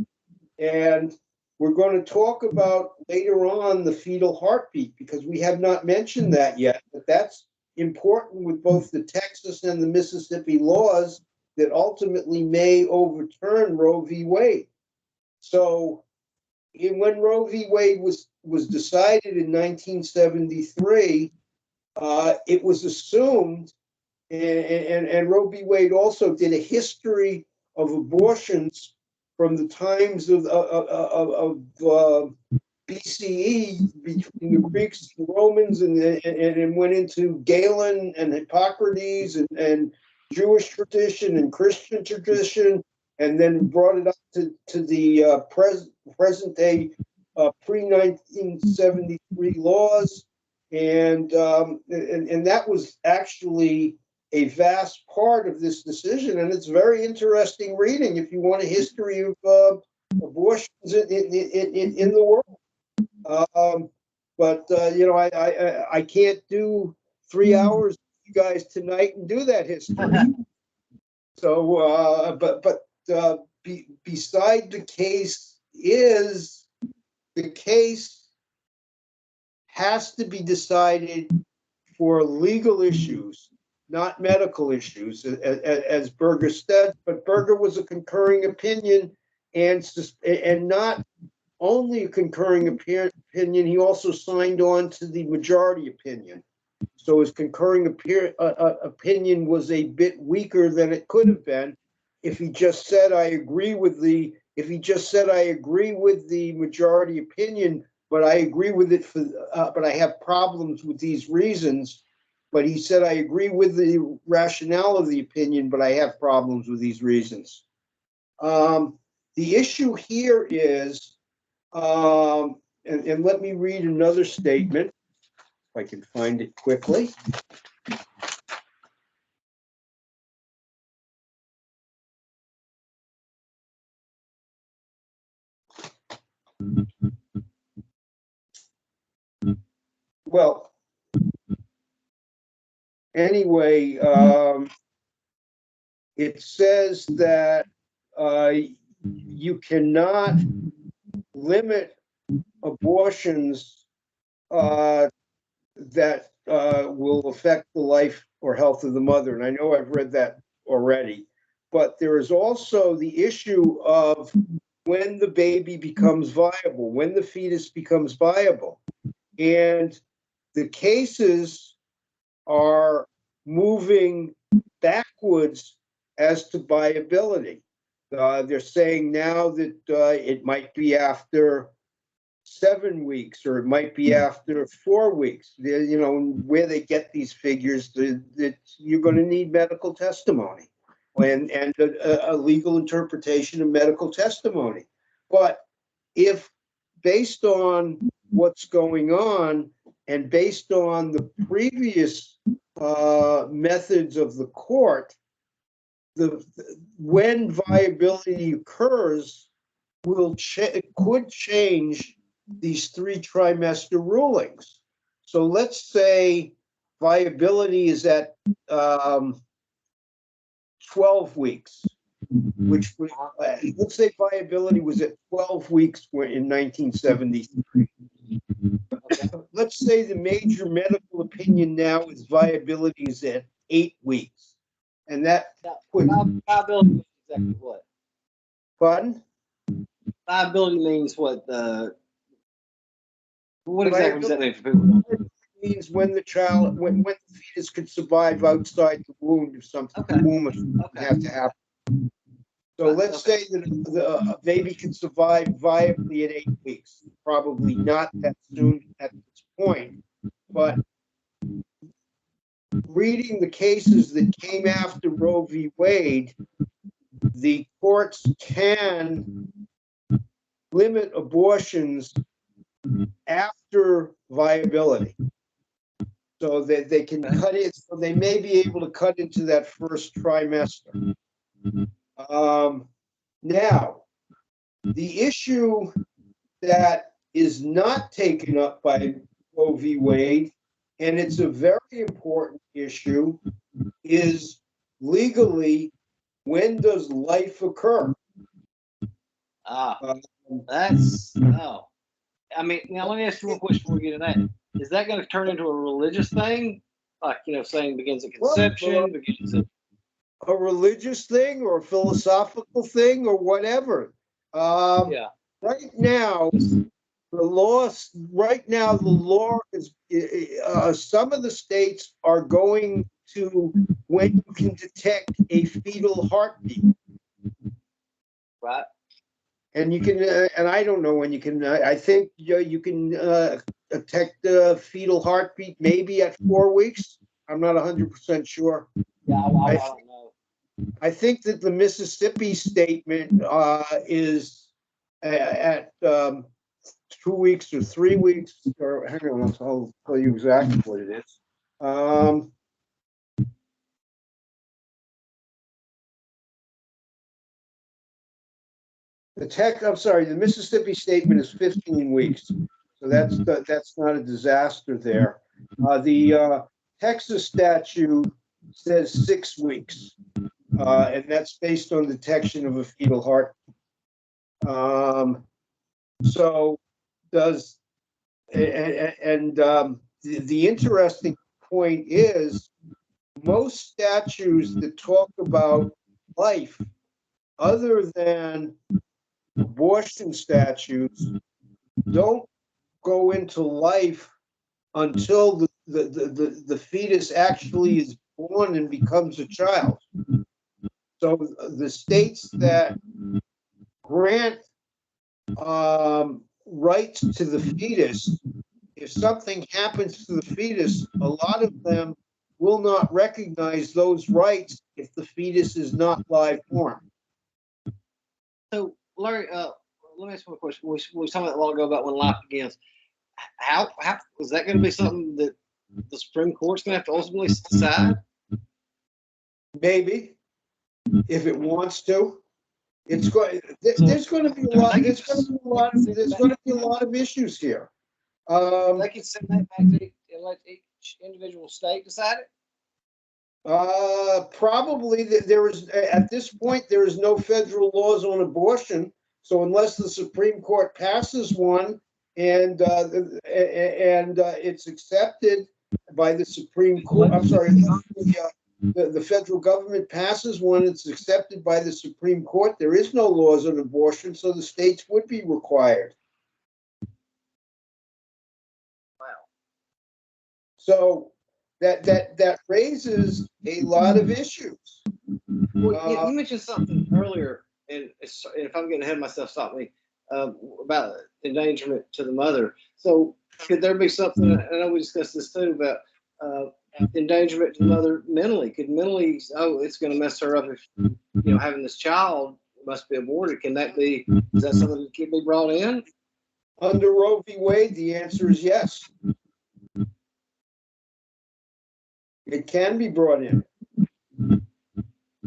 and we're going to talk about later on the fetal heartbeat, because we have not mentioned that yet, but that's important with both the Texas and the Mississippi laws that ultimately may overturn Roe v. Wade. So when Roe v. Wade was decided in 1973, it was assumed, and Roe v. Wade also did a history of abortions from the times of BCE between the Greeks and Romans, and went into Galen and Hippocrates and Jewish tradition and Christian tradition, and then brought it up to the present day pre-1973 laws, and that was actually a vast part of this decision, and it's very interesting reading if you want a history of abortions in the world. But I can't do 3 hours with you guys tonight and do that history. So, beside the case is, the case has to be decided for legal issues, not medical issues, as Berger said. But Berger was a concurring opinion, and not only a concurring opinion, he also signed on to the majority opinion. So his concurring opinion was a bit weaker than it could have been if he just said, I agree with the majority opinion, but I agree with it but I have problems with these reasons. But he said, I agree with the rationale of the opinion, but I have problems with these reasons. The issue here is, and let me read another statement, if I can find it quickly. Well, anyway, it says that you cannot limit abortions that will affect the life or health of the mother. And I know I've read that already, but there is also the issue of when the baby becomes viable, when the fetus becomes viable. And the cases are moving backwards as to viability. They're saying now that it might be after 7 weeks, or it might be after 4 weeks. Where they get these figures, that you're going to need medical testimony and a legal interpretation of medical testimony. But if, based on what's going on and based on the previous methods of the court, when viability occurs could change these 3 trimester rulings. So let's say viability is at 12 weeks, which let's say viability was at 12 weeks in 1973. Let's say the major medical opinion now is viability is at 8 weeks. And that Viability means exactly what? Pardon? Viability means what? What exactly does that mean for people? It means when the fetus could survive outside the womb if something Okay. would have to happen. So let's say that the baby can survive viably at 8 weeks. Probably not that soon at this point, but reading the cases that came after Roe v. Wade, the courts can limit abortions after viability. So that they can cut it, so they may be able to cut into that first trimester. Now, the issue that is not taken up by Roe v. Wade, and it's a very important issue, is legally, when does life occur? That's oh. I mean, now let me ask you one question before we get into that. Is that going to turn into a religious thing? Like, saying begins at conception, begins at a religious thing or a philosophical thing or whatever. yeah. Right now, the law is some of the states are going to when you can detect a fetal heartbeat. Right. And you can, and I don't know when you can. I think you can detect the fetal heartbeat maybe at 4 weeks. I'm not 100% sure. Yeah, I don't know. I think that the Mississippi statement is at 2 weeks or 3 weeks. Or hang on, I'll tell you exactly what it is. The Mississippi statement is 15 weeks. So that's not a disaster there. The Texas statute says 6 weeks, and that's based on detection of a fetal heart. So does the interesting point is most statutes that talk about life, other than abortion statutes, don't go into life until the fetus actually is born and becomes a child. So the states that grant rights to the fetus, if something happens to the fetus, a lot of them will not recognize those rights if the fetus is not live born. So, Larry, let me ask you a question. We were talking about a while ago about when life begins. How is that going to be something that the Supreme Court's going to have to ultimately decide? Maybe, if it wants to. It's going. There's going to be a lot. There's going to be a lot of issues here. They can send that back to let each individual state decide it. Probably there is at this point there is no federal laws on abortion. So unless the Supreme Court passes one and it's accepted by the Supreme Court, I'm sorry, the federal government passes one, it's accepted by the Supreme Court. There is no laws on abortion, so the states would be required. Wow. So that raises a lot of issues. Well, you mentioned something earlier, and if I'm getting ahead of myself, stop me, about endangerment to the mother. So could there be something, I know we discussed this too, about endangerment to the mother mentally? Could mentally, it's going to mess her up if, having this child must be aborted. Can that be, is that something that can be brought in? Under Roe v. Wade, the answer is yes. It can be brought in.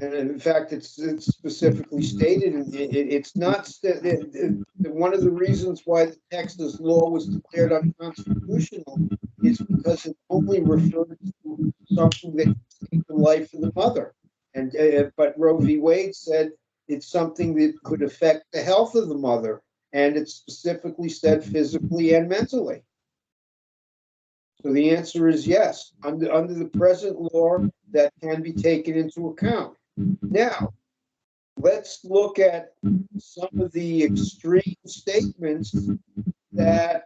And in fact, it's specifically stated. It's not one of the reasons why the Texas law was declared unconstitutional is because it only referred to something that saved the life of the mother. And but Roe v. Wade said it's something that could affect the health of the mother, and it specifically said physically and mentally. So the answer is yes. Under the present law, that can be taken into account. Now, let's look at some of the extreme statements that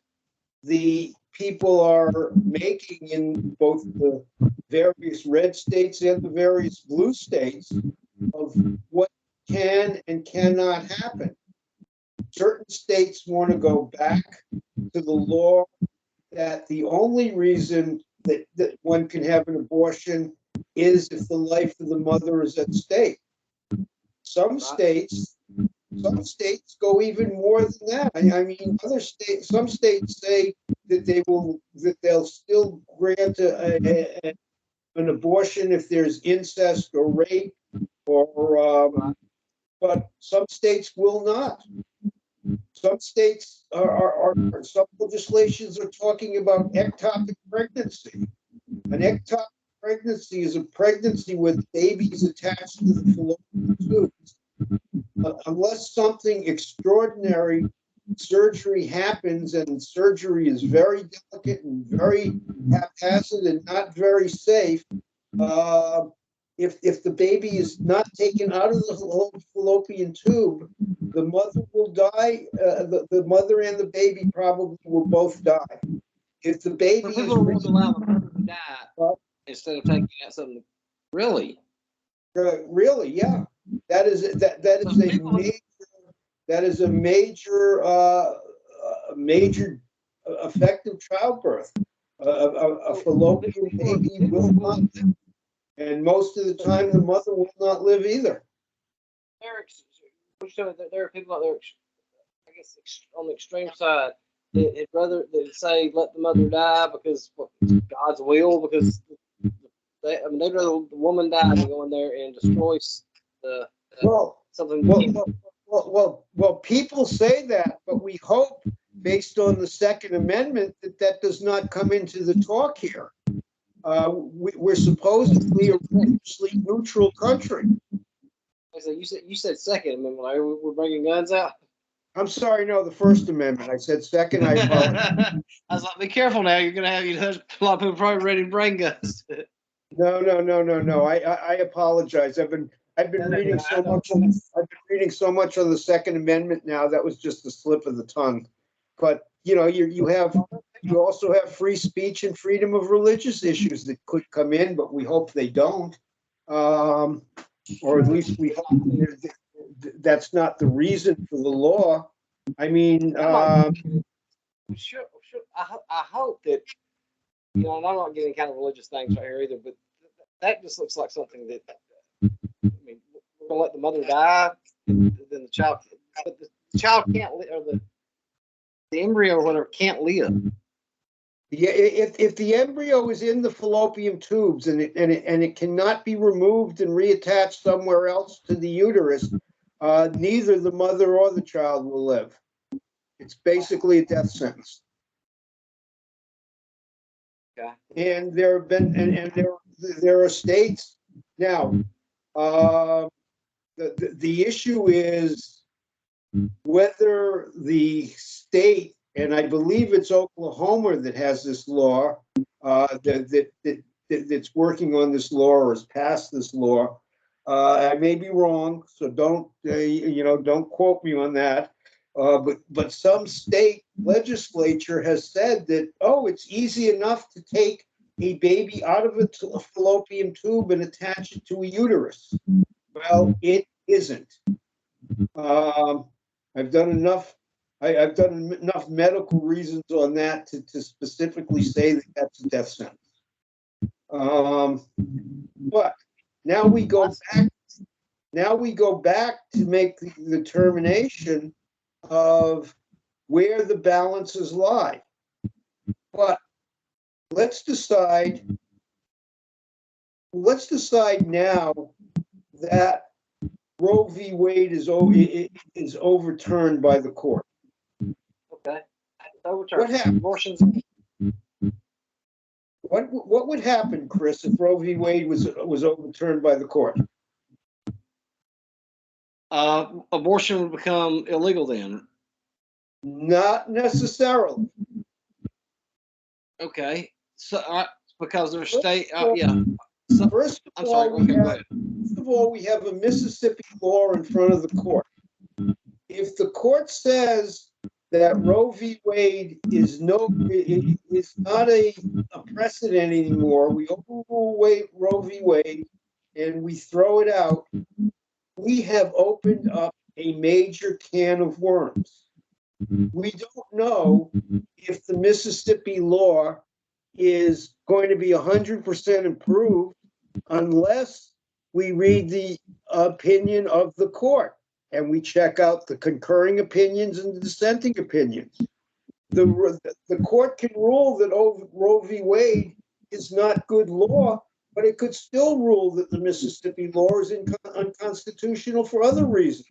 the people are making in both the various red states and the various blue states of what can and cannot happen. Certain states want to go back to the law that the only reason that one can have an abortion is if the life of the mother is at stake. Some states go even more than that. I mean, some states say that they'll still grant an abortion if there's incest or rape, but some states will not. Some states some legislations are talking about ectopic pregnancy. An ectopic pregnancy is a pregnancy with babies attached to the fallopian tubes. Unless something extraordinary surgery happens, and surgery is very delicate and very haphazard and not very safe, if the baby is not taken out of the fallopian tube, the mother will die. The mother and the baby probably will both die. If the baby is allow the mother to die instead of taking out something, really, really, yeah, that is a major effective childbirth. A fallopian baby will not live, and most of the time the mother will not live either. There are people out there, I guess, on the extreme side, they'd rather say let the mother die because God's will, because they'd rather the woman die than go in there and destroy something. Well, people say that, but we hope, based on the Second Amendment, that does not come into the talk here. We're supposedly a religiously neutral country. So you said Second Amendment. We're bringing guns out. I'm sorry, no, the First Amendment. I said second. I apologize. I was like, be careful now. You're gonna have a lot of people probably ready to bring guns. No. I apologize. I've been reading so much. I've been reading so much on the Second Amendment now. That was just a slip of the tongue. But you also have free speech and freedom of religious issues that could come in, but we hope they don't. Or at least we hope that's not the reason for the law. I mean, sure. I hope that, and I'm not getting kind of religious things right here either, but that just looks like something that, we're gonna let the mother die, and then the child, but the child can't live, or the embryo or whatever can't live. Yeah, if the embryo is in the fallopian tubes and it cannot be removed and reattached somewhere else to the uterus, neither the mother or the child will live. It's basically a death sentence. Okay. And there have been and there are states now. The issue is whether the state, and I believe it's Oklahoma that has this law, that's working on this law or has passed this law. I may be wrong, so don't quote me on that. But some state legislature has said that, it's easy enough to take a baby out of a fallopian tube and attach it to a uterus. Well, it isn't. I've done enough medical reasons on that to specifically say that that's a death sentence. But now we go back to make the determination of where the balances lie. But let's decide now that Roe v. Wade is overturned by the court. Okay. What happened? Abortions. What would happen, Chris, if Roe v. Wade was overturned by the court? Abortion would become illegal then. Not necessarily. Okay. So because their state, First of all, we have a Mississippi law in front of the court. If the court says that Roe v. Wade is not a precedent anymore. We overrule Roe v. Wade and we throw it out. We have opened up a major can of worms. We don't know if the Mississippi law is going to be 100% improved unless we read the opinion of the court and we check out the concurring opinions and the dissenting opinions. The court can rule that Roe v. Wade is not good law, but it could still rule that the Mississippi law is unconstitutional for other reasons.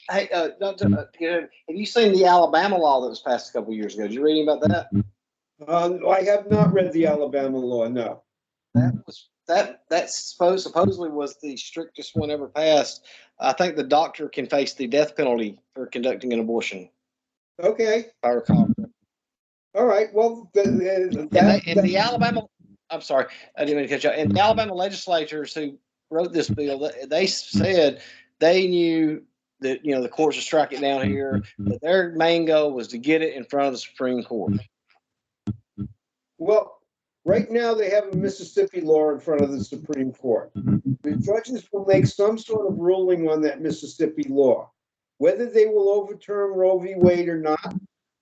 Hey, Doctor, have you seen the Alabama law that was passed a couple of years ago? Did you read about that? I have not read the Alabama law. No. That supposedly was the strictest one ever passed. I think the doctor can face the death penalty for conducting an abortion. Okay. If I recall. All right. Well, the Alabama. I'm sorry, I didn't mean to cut you off. And the Alabama legislators who wrote this bill, they said they knew that the courts would strike it down here, but their main goal was to get it in front of the Supreme Court. Well, right now they have a Mississippi law in front of the Supreme Court. The judges will make some sort of ruling on that Mississippi law. Whether they will overturn Roe v. Wade or not,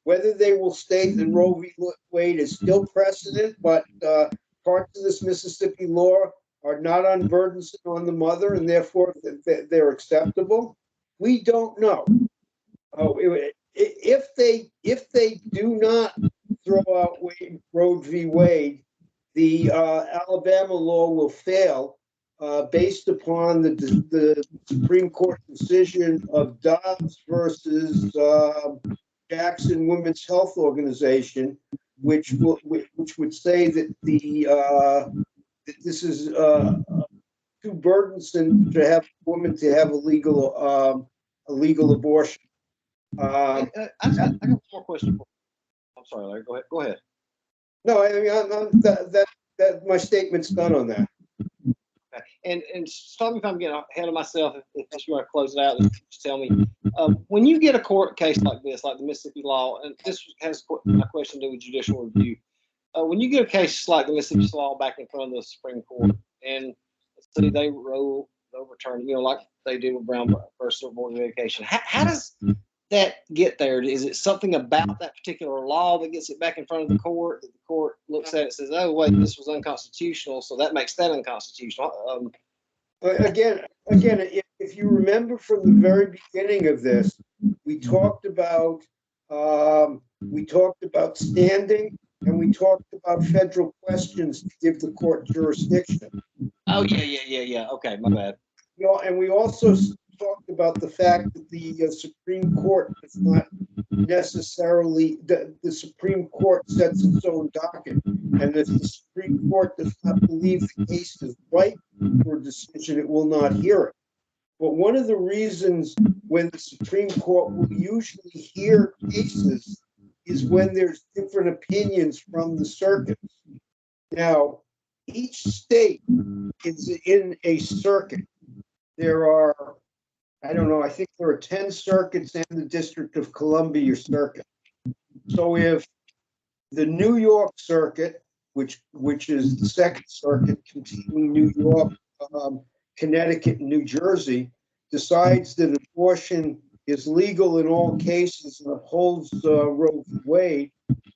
whether they will state that Roe v. Wade is still precedent, but parts of this Mississippi law are not unburdensome on the mother and therefore they're acceptable, we don't know. If they do not throw out Roe v. Wade, the Alabama law will fail based upon the Supreme Court decision of Dobbs versus Jackson Women's Health Organization, which would say that that this is too burdensome to have a woman to have a legal abortion. I got one more question. I'm sorry, Larry. Go ahead. No, I mean, that my statement's done on that. Okay. And stop me if I'm getting ahead of myself. If you want to close it out, just tell me. When you get a court case like this, like the Mississippi law, and this has my question to do with judicial review. When you get a case like the Mississippi law back in front of the Supreme Court, and say they overturn, like they do with Brown versus Board of Education, how does that get there? Is it something about that particular law that gets it back in front of the court? The court looks at it and says, "Oh, wait, this was unconstitutional," so that makes that unconstitutional. Again, if you remember from the very beginning of this, we talked about standing and we talked about federal questions to give the court jurisdiction. Oh yeah. Okay, my bad. And we also talked about the fact that the Supreme Court does not necessarily, the Supreme Court sets its own docket, and if the Supreme Court does not believe the case is right for a decision, it will not hear it. But one of the reasons when the Supreme Court will usually hear cases is when there's different opinions from the circuits. Now, each state is in a circuit. There are, I don't know, I think there are 10 circuits and the District of Columbia circuit. So if the New York circuit, which is the second circuit containing New York, Connecticut, and New Jersey, decides that abortion is legal in all cases and upholds Roe v. Wade,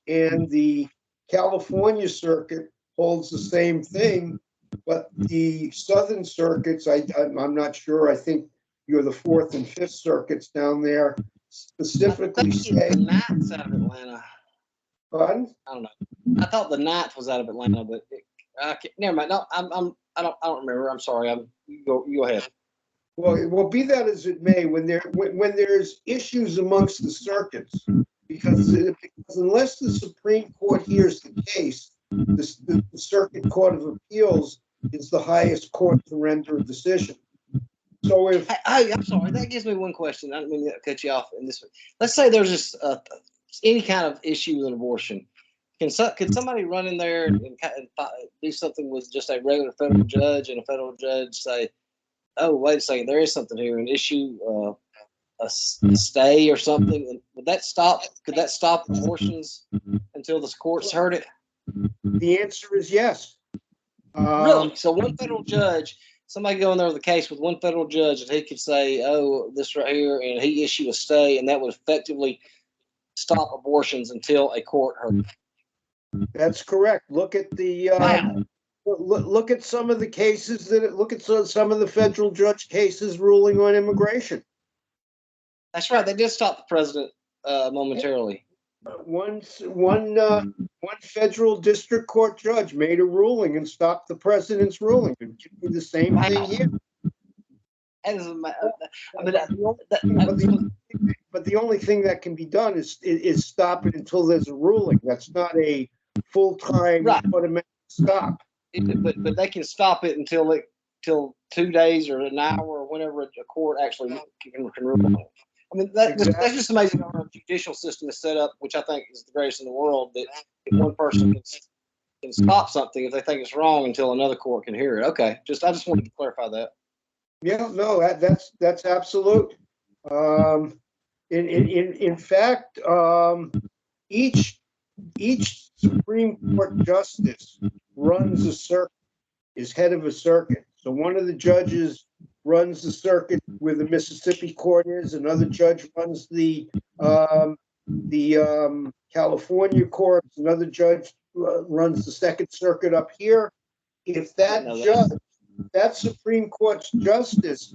and the California circuit holds the same thing, but the southern circuits, I'm not sure, I think you're the fourth and fifth circuits down there, specifically say the Ninth's out of Atlanta. Pardon? I don't know. I thought the Ninth was out of Atlanta, but never mind. No, I don't remember. I'm sorry. You go ahead. Well, be that as it may, when there's issues amongst the circuits, because unless the Supreme Court hears the case, the Circuit Court of Appeals is the highest court to render a decision. So if I'm sorry, that gives me one question. I don't mean to cut you off in this one. Let's say there's just any kind of issue with an abortion. Could somebody run in there and do something with just a regular federal judge, and a federal judge say, oh, wait a second, there is something here, an issue, a stay or something. And would that stop? Could that stop abortions until the courts heard it? The answer is yes. Really? So one federal judge, somebody go in there with a case with one federal judge, and he could say, "Oh, this right here," and he issue a stay, and that would effectively stop abortions until a court heard it. That's correct. Look at the Wow. look at some of the cases look at some of the federal judge cases ruling on immigration. That's right. They did stop the president momentarily. One federal district court judge made a ruling and stopped the president's ruling. It could be the same thing here. That is, But the only thing that can be done is stop it until there's a ruling. That's not a full-time automatic stop. But they can stop it until 2 days or an hour or whenever a court actually can rule on it. I mean, that's just amazing how our judicial system is set up, which I think is the greatest in the world, that one person can stop something if they think it's wrong until another court can hear it. Okay, I just wanted to clarify that. Yeah, no, that's absolute. In fact, each Supreme Court justice runs a circuit, is head of a circuit. So one of the judges runs the circuit where the Mississippi court is. Another judge runs the California courts. Another judge runs the Second Circuit up here. If that Supreme Court's justice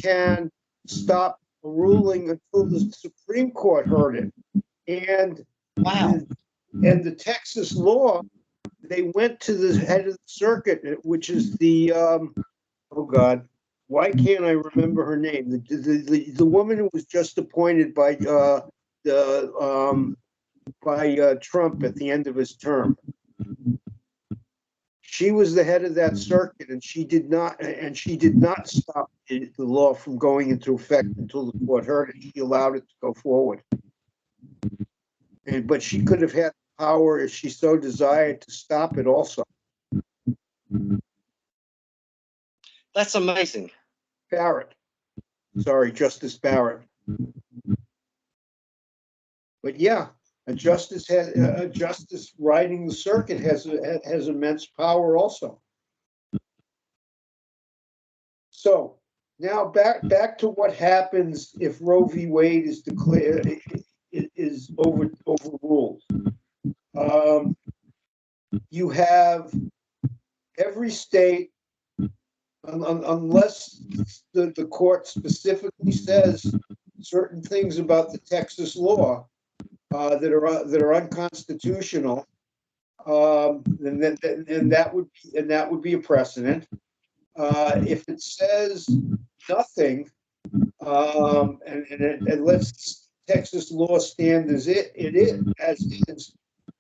can stop a ruling until the Supreme Court heard it, and the Texas law, they went to the head of the circuit, which is the oh God, why can't I remember her name? The woman who was just appointed by Trump at the end of his term. She was the head of that circuit, and she did not stop the law from going into effect until the court heard it. She allowed it to go forward, but she could have had power if she so desired to stop it also. That's amazing. Barrett. Sorry, Justice Barrett. But yeah, a justice riding the circuit has immense power also. So now back to what happens if Roe v. Wade is declared is overruled. You have every state, unless the court specifically says certain things about the Texas law that are unconstitutional, and that would be a precedent. If it says nothing, and lets Texas law stand as it is,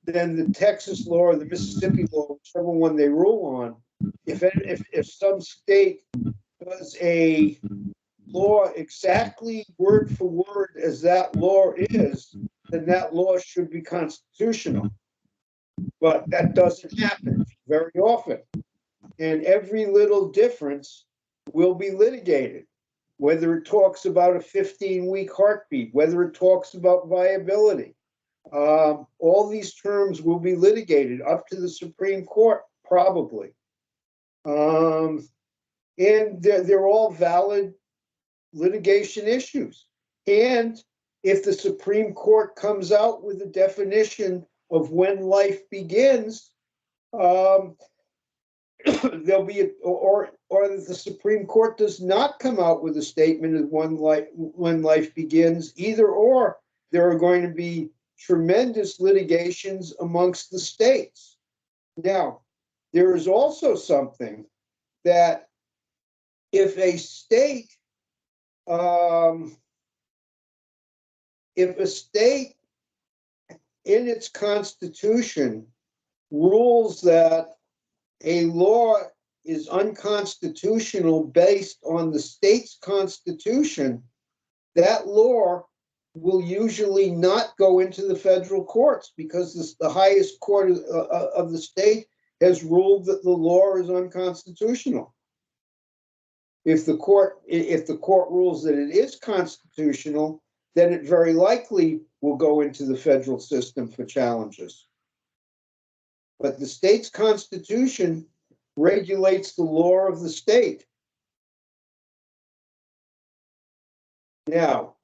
then the Texas law or the Mississippi law, whichever one they rule on, if some state does a law exactly word for word as that law is, then that law should be constitutional. But that doesn't happen very often. And every little difference will be litigated, whether it talks about a 15-week heartbeat, whether it talks about viability. All these terms will be litigated up to the Supreme Court, probably. And they're all valid litigation issues. And if the Supreme Court comes out with a definition of when life begins, there'll be or if the Supreme Court does not come out with a statement of when life begins, either or, there are going to be tremendous litigations amongst the states. Now, there is also something that if a state in its constitution rules that a law is unconstitutional based on the state's constitution, that law will usually not go into the federal courts because the highest court of the state has ruled that the law is unconstitutional. If the court rules that it is constitutional, then it very likely will go into the federal system for challenges. But the state's constitution regulates the law of the state. Now,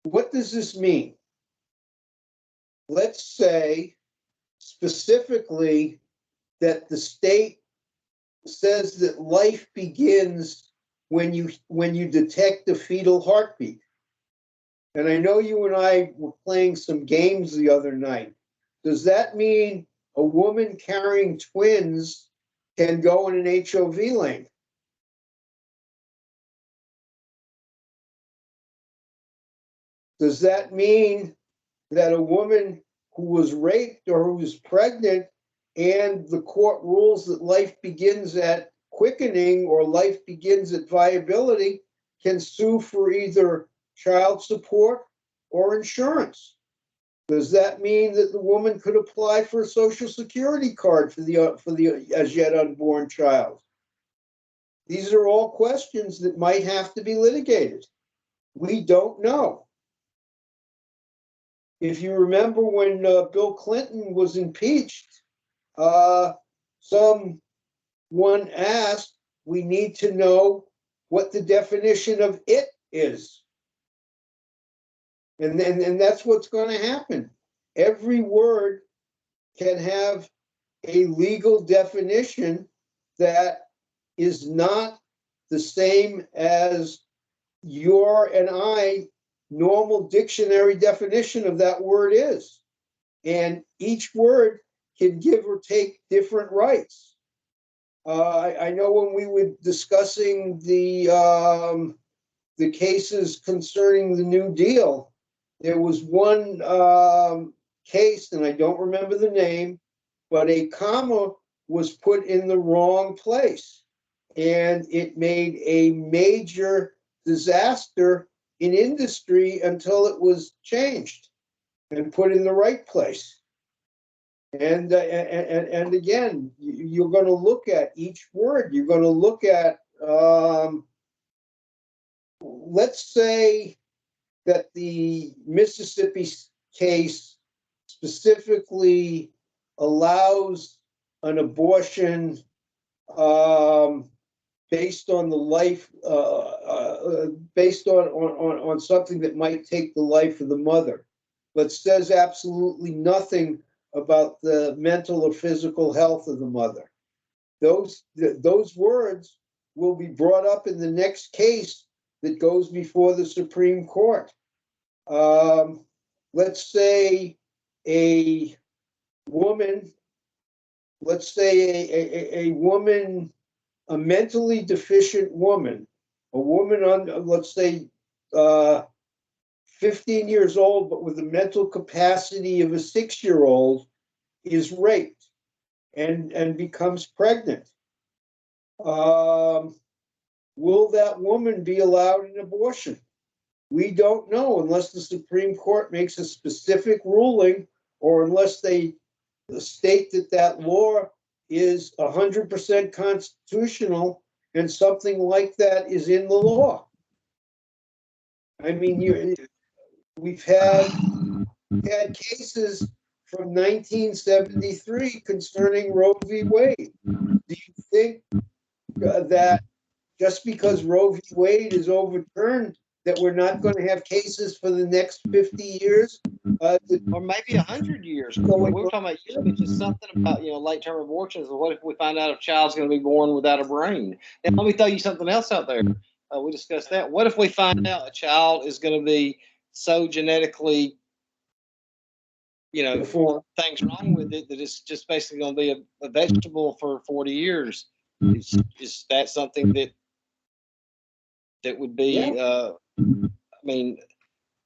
what does this mean? Let's say specifically that the state says that life begins when you detect a fetal heartbeat. And I know you and I were playing some games the other night. Does that mean a woman carrying twins can go in an HOV lane? Does that mean that a woman who was raped or who is pregnant and the court rules that life begins at quickening or life begins at viability can sue for either child support or insurance? Does that mean that the woman could apply for a social security card for the as yet unborn child? These are all questions that might have to be litigated. We don't know. If you remember when Bill Clinton was impeached, someone asked, we need to know what the definition of it is. And that's what's going to happen. Every word can have a legal definition that is not the same as your and I normal dictionary definition of that word is. And each word can give or take different rights. I know when we were discussing the cases concerning the New Deal, there was one case, and I don't remember the name, but a comma was put in the wrong place, and it made a major disaster in industry until it was changed and put in the right place. And again, you're going to look at each word. You're going to look at, let's say that the Mississippi case specifically allows an abortion based on the life, based on something that might take the life of the mother, but says absolutely nothing about the mental or physical health of the mother. Those words will be brought up in the next case that goes before the Supreme Court. Let's say a woman, a mentally deficient woman, a woman on, let's say, 15 years old, but with the mental capacity of a 6-year-old, is raped and becomes pregnant. Will that woman be allowed an abortion? We don't know unless the Supreme Court makes a specific ruling or unless they state that that law is 100% constitutional and something like that is in the law. I mean, we've had cases from 1973 concerning Roe v. Wade. Do you think that just because Roe v. Wade is overturned, that we're not going to have cases for the next 50 years? Or maybe 100 years. We were talking about, you mentioned something about, late-term abortions. What if we find out a child's going to be born without a brain? And let me tell you something else out there. We discussed that. What if we find out a child is going to be so genetically, things wrong with it that it's just basically going to be a vegetable for 40 years? Is that something that would be, I mean,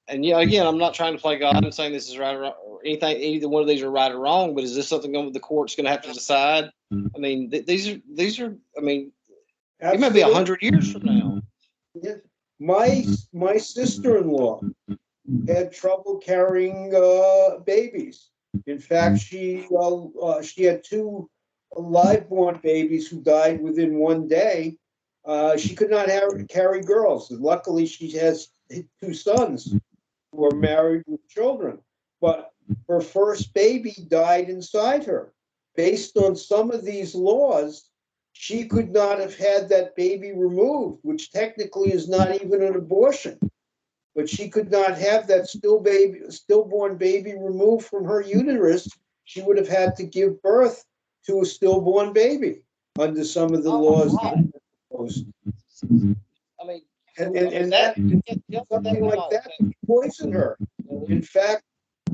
and again, I'm not trying to play God and saying this is right or wrong, or anything, either one of these are right or wrong, but is this something the court's going to have to decide? I mean, these are, I mean, it may be 100 years from now. Yeah. My sister-in-law had trouble carrying babies. In fact, she had 2 live-born babies who died within one day. She could not carry girls. Luckily, she has two sons who are married with children. But her first baby died inside her. Based on some of these laws, she could not have had that baby removed, which technically is not even an abortion. But she could not have that stillborn baby removed from her uterus. She would have had to give birth to a stillborn baby under some of the laws that are proposed. I mean, And that something like that could poison her. In fact,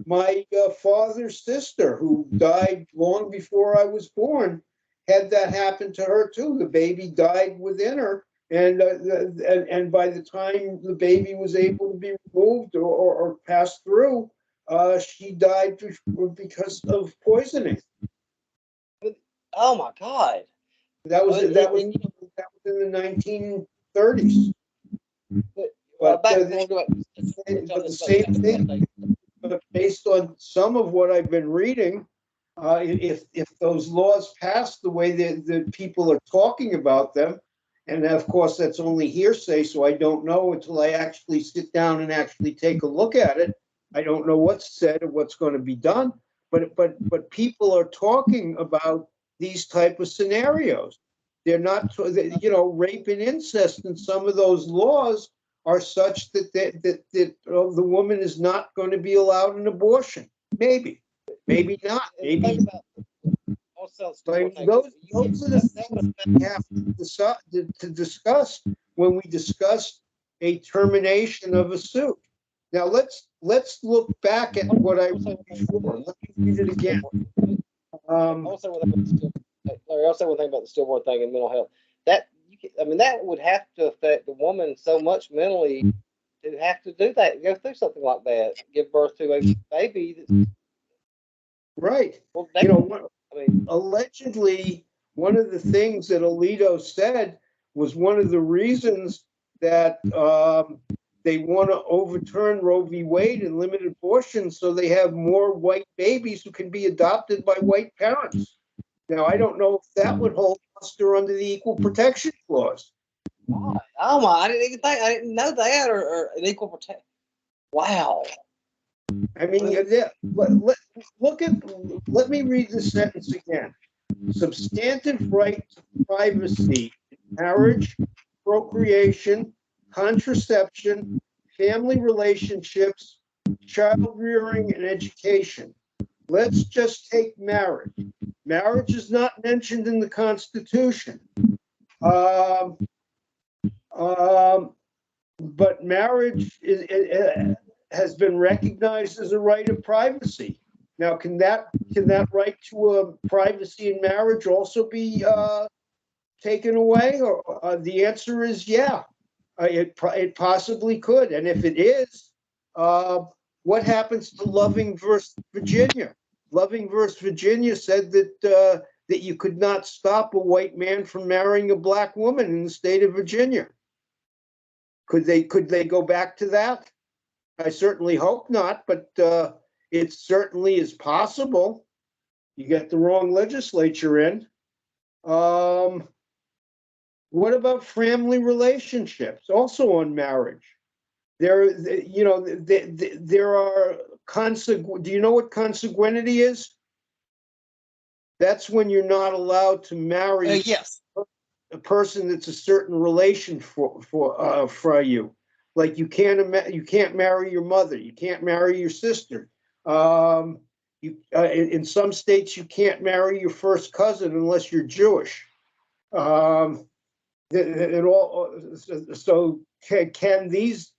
my father's sister, who died long before I was born, had that happen to her too. The baby died within her, and by the time the baby was able to be removed or pass through, she died because of poisoning. Oh my God. That was And- that was and, that was in the 1930s. But back, but the same thing. But based on some of what I've been reading, if those laws pass the way that people are talking about them, and of course that's only hearsay, so I don't know until I actually sit down and actually take a look at it. I don't know what's said or what's going to be done, but people are talking about these type of scenarios. They're not, rape and incest, and some of those laws are such that the woman is not going to be allowed an abortion. Maybe, maybe not. Maybe those are the things we have to discuss when we discuss a termination of a suit. Now let's look back at what I read before. Let me read it again. Also, Larry, also one thing about the stillborn thing and mental health. That that would have to affect the woman so much mentally to have to do that, go through something like that, give birth to a baby. Right. Well, allegedly, one of the things that Alito said was one of the reasons that they want to overturn Roe v. Wade and limit abortion so they have more white babies who can be adopted by white parents. Now, I don't know if that would hold muster under the Equal Protection Clause. Oh my! I didn't know that, or an equal protection. Wow. I mean, let me read the sentence again. Substantive right to privacy in marriage, procreation, contraception, family relationships, child rearing, and education. Let's just take marriage. Marriage is not mentioned in the Constitution. But marriage has been recognized as a right of privacy. Now, can that right to privacy in marriage also be taken away? Or the answer is yeah, it possibly could. And if it is, what happens to Loving versus Virginia? Loving versus Virginia said that you could not stop a white man from marrying a black woman in the state of Virginia. Could they go back to that? I certainly hope not, but it certainly is possible. You get the wrong legislature in. What about family relationships? Also on marriage, there are do you know what consanguinity is? That's when you're not allowed to marry Yes. a person that's a certain relation for you. Like you can't marry your mother, you can't marry your sister. In some states you can't marry your first cousin unless you're Jewish. So can these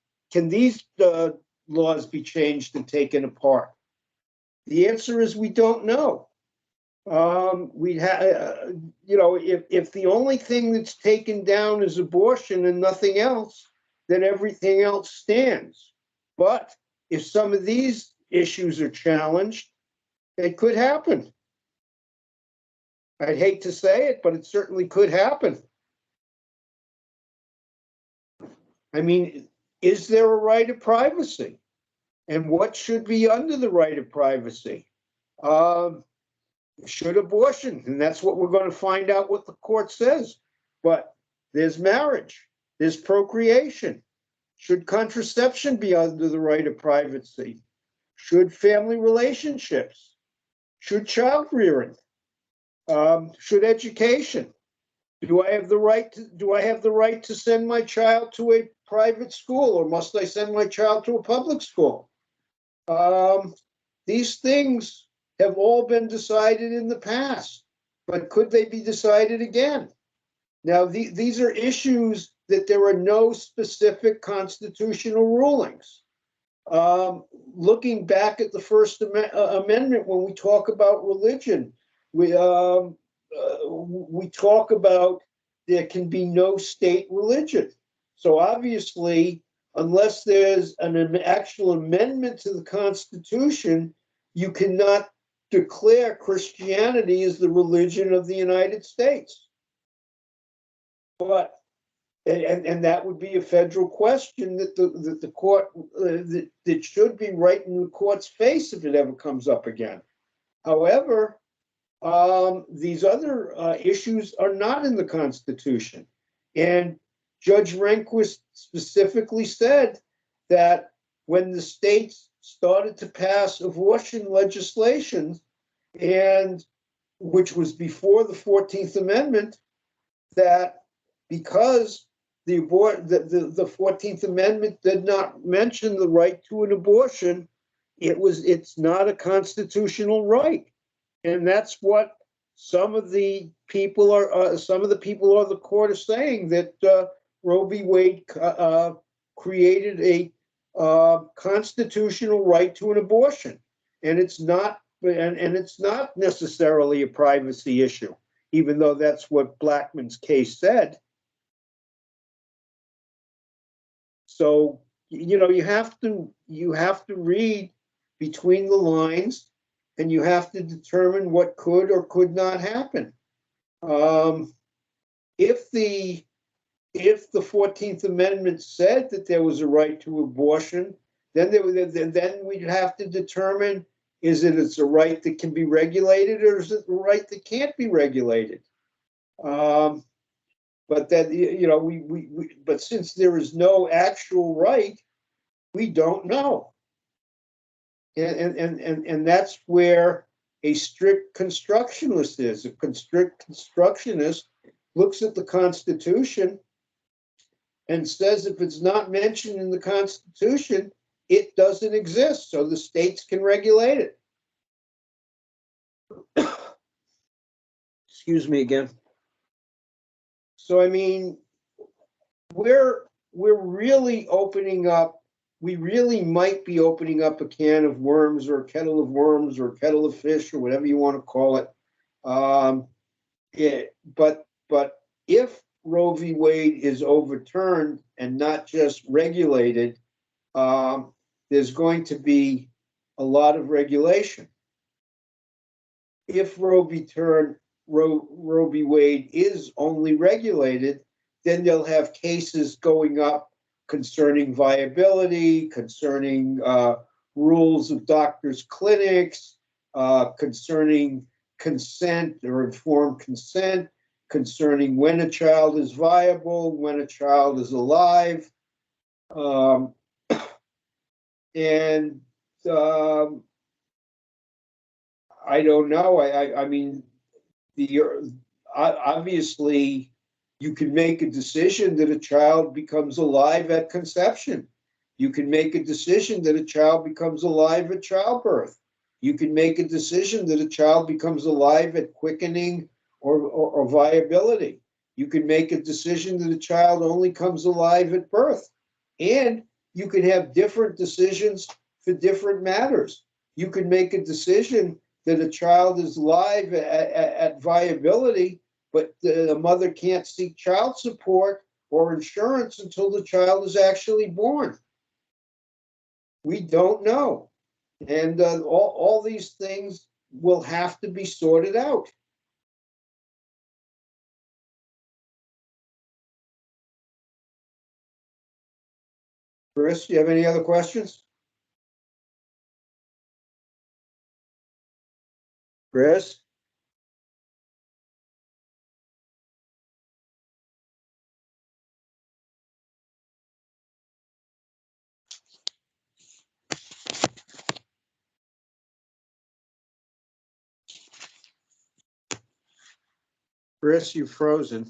laws be changed and taken apart? The answer is we don't know. We have, if the only thing that's taken down is abortion and nothing else, then everything else stands. But if some of these issues are challenged, it could happen. I'd hate to say it, but it certainly could happen. I mean, is there a right of privacy? And what should be under the right of privacy? Should abortion, and that's what we're going to find out what the court says. But There's marriage. There's procreation. Should contraception be under the right of privacy? Should family relationships? Should child rearing? Should education? Do I have the right to send my child to a private school, or must I send my child to a public school? These things have all been decided in the past, but could they be decided again? Now, these are issues that there are no specific constitutional rulings. Looking back at the First Amendment, when we talk about religion, we talk about there can be no state religion. So obviously, unless there's an actual amendment to the Constitution, you cannot declare Christianity as the religion of the United States. But and that would be a federal question that the court that should be right in the court's face if it ever comes up again. However, these other issues are not in the Constitution, and Judge Rehnquist specifically said that when the states started to pass abortion legislation, and which was before the 14th Amendment, that because the 14th Amendment did not mention the right to an abortion, it's not a constitutional right. And that's what some of the people on the court are saying, that Roe v. Wade created a constitutional right to an abortion, and it's not necessarily a privacy issue, even though that's what Blackmun's case said. So you have to read between the lines, and you have to determine what could or could not happen. If the 14th Amendment said that there was a right to abortion, then we'd have to determine, it's a right that can be regulated, or is it a right that can't be regulated? But that but since there is no actual right, we don't know. And that's where a strict constructionist is. A strict constructionist looks at the Constitution and says if it's not mentioned in the Constitution, it doesn't exist, so the states can regulate it. Excuse me again. So I mean, we're really opening up. We really might be opening up a can of worms, or a kettle of worms, or a kettle of fish, or whatever you want to call it. But if Roe v. Wade is overturned and not just regulated, there's going to be a lot of regulation. If Roe v. Wade is only regulated, then they'll have cases going up concerning viability, concerning rules of doctors' clinics, concerning consent or informed consent, concerning when a child is viable, when a child is alive. And I don't know. I mean, obviously, you can make a decision that a child becomes alive at conception. You can make a decision that a child becomes alive at childbirth. You can make a decision that a child becomes alive at quickening or viability. You can make a decision that a child only comes alive at birth. And you can have different decisions for different matters. You can make a decision that a child is alive at viability, but the mother can't seek child support or insurance until the child is actually born. We don't know. And all these things will have to be sorted out. Chris, do you have any other questions? Chris? Chris, you're frozen.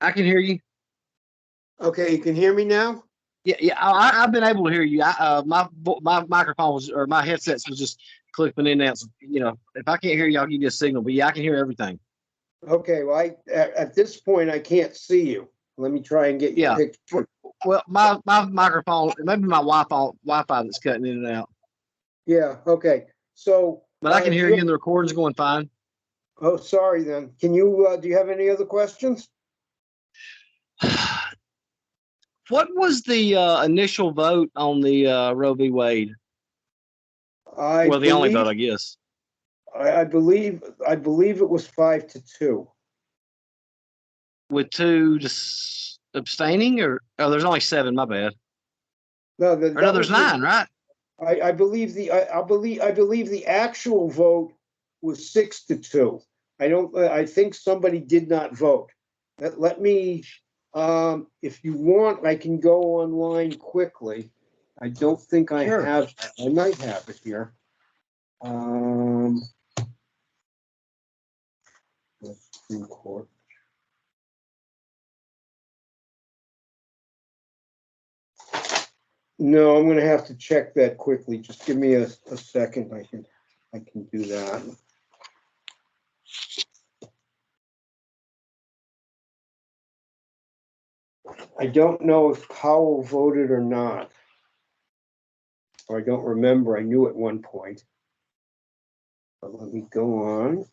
I can hear you. Okay, you can hear me now? Yeah. I've been able to hear you. My microphone was, or my headsets was just clipping in and out. So, if I can't hear you, I'll give you a signal. But yeah, I can hear everything. Okay, well, at this point, I can't see you. Let me try and get your Yeah. picture. Well, my microphone, maybe my Wi-Fi that's cutting in and out. Yeah, okay. So, But I can do hear you, and the recording's going fine. oh, sorry then. Can you, do you have any other questions? What was the initial vote on the Roe v. Wade? I Well, the only believe, vote, I guess. I believe it was 5-2. With two abstaining, or there's only 7. My bad. No, Or no, that there's was the, 9, right? I believe I believe the actual vote was 6-2. I think somebody did not vote. Let me, if you want, I can go online quickly. I don't think I Sure. have, I might have it here. Supreme Court. No, I'm gonna have to check that quickly. Just give me a second. I can do that. I don't know if Powell voted or not. Or I don't remember. I knew at one point. But let me go on.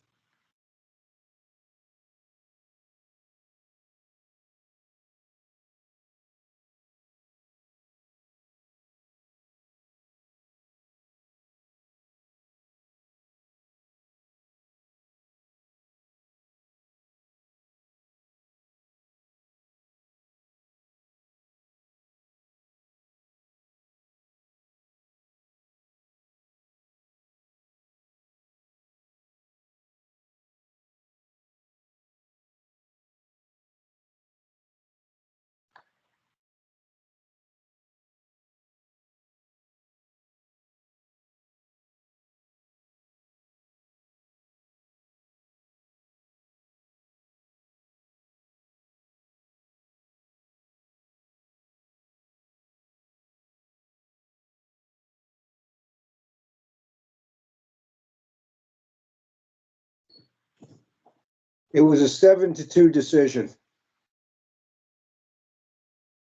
It was a 7-2 decision.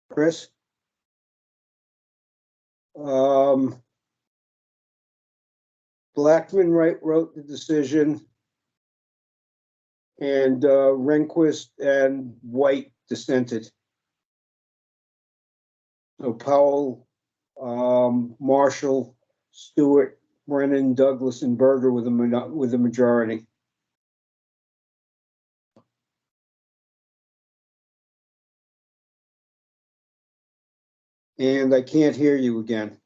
Chris? Blackman wrote the decision, and Rehnquist and White dissented. So Powell, Marshall, Stewart, Brennan, Douglas, and Berger with a majority. And I can't hear you again.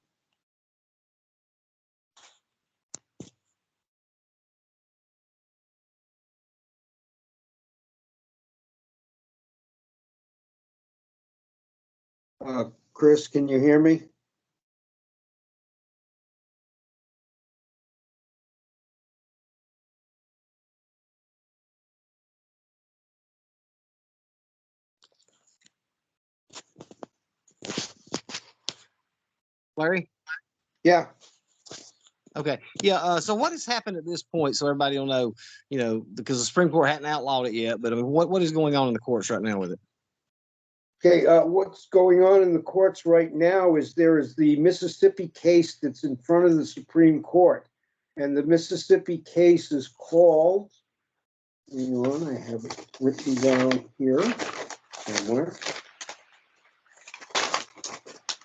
Chris, can you hear me? Larry? Yeah. Okay. Yeah. So what has happened at this point, so everybody will know, because the Supreme Court hadn't outlawed it yet, but I mean, what is going on in the courts right now with it? Okay, what's going on in the courts right now is there is the Mississippi case that's in front of the Supreme Court. And the Mississippi case is called, hang on, I have it written down here somewhere.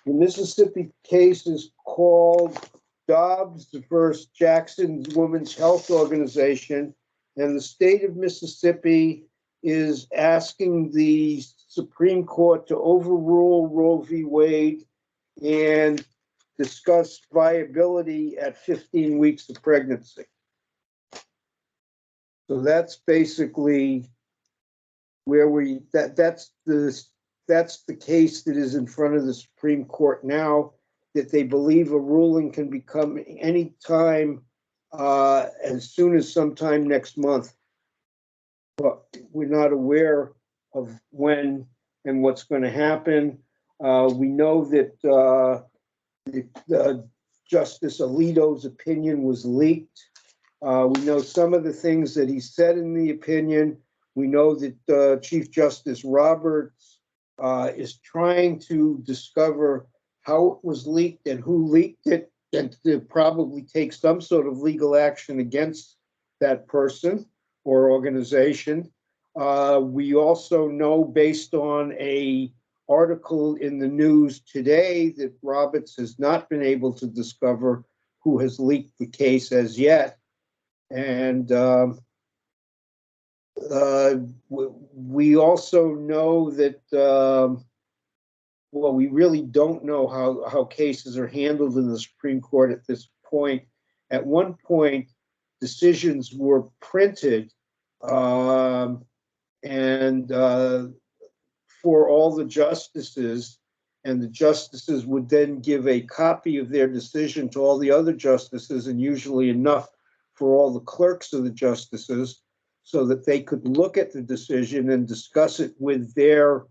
The Mississippi case is called Dobbs versus Jackson Women's Health Organization. And the state of Mississippi is asking the Supreme Court to overrule Roe v. Wade and discuss viability at 15 weeks of pregnancy. So that's basically where that's the case that is in front of the Supreme Court now, that they believe a ruling can become any time, as soon as sometime next month. But we're not aware of when and what's going to happen. We know that Justice Alito's opinion was leaked. We know some of the things that he said in the opinion. We know that Chief Justice Roberts is trying to discover how it was leaked and who leaked it, and to probably take some sort of legal action against that person or organization. We also know, based on a article in the news today, that Roberts has not been able to discover who has leaked the case as yet. And we also know that, well, we really don't know how cases are handled in the Supreme Court at this point. At one point, decisions were printed, and for all the justices, and the justices would then give a copy of their decision to all the other justices, and usually enough for all the clerks of the justices, so that they could look at the decision and discuss it with their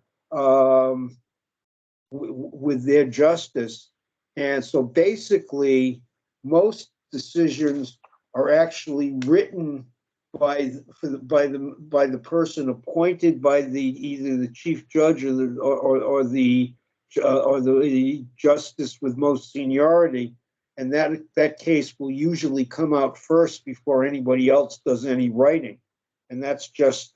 justice. And so basically, most decisions are actually written by the person appointed by either the chief judge or the justice with most seniority, and that case will usually come out first before anybody else does any writing, and that's just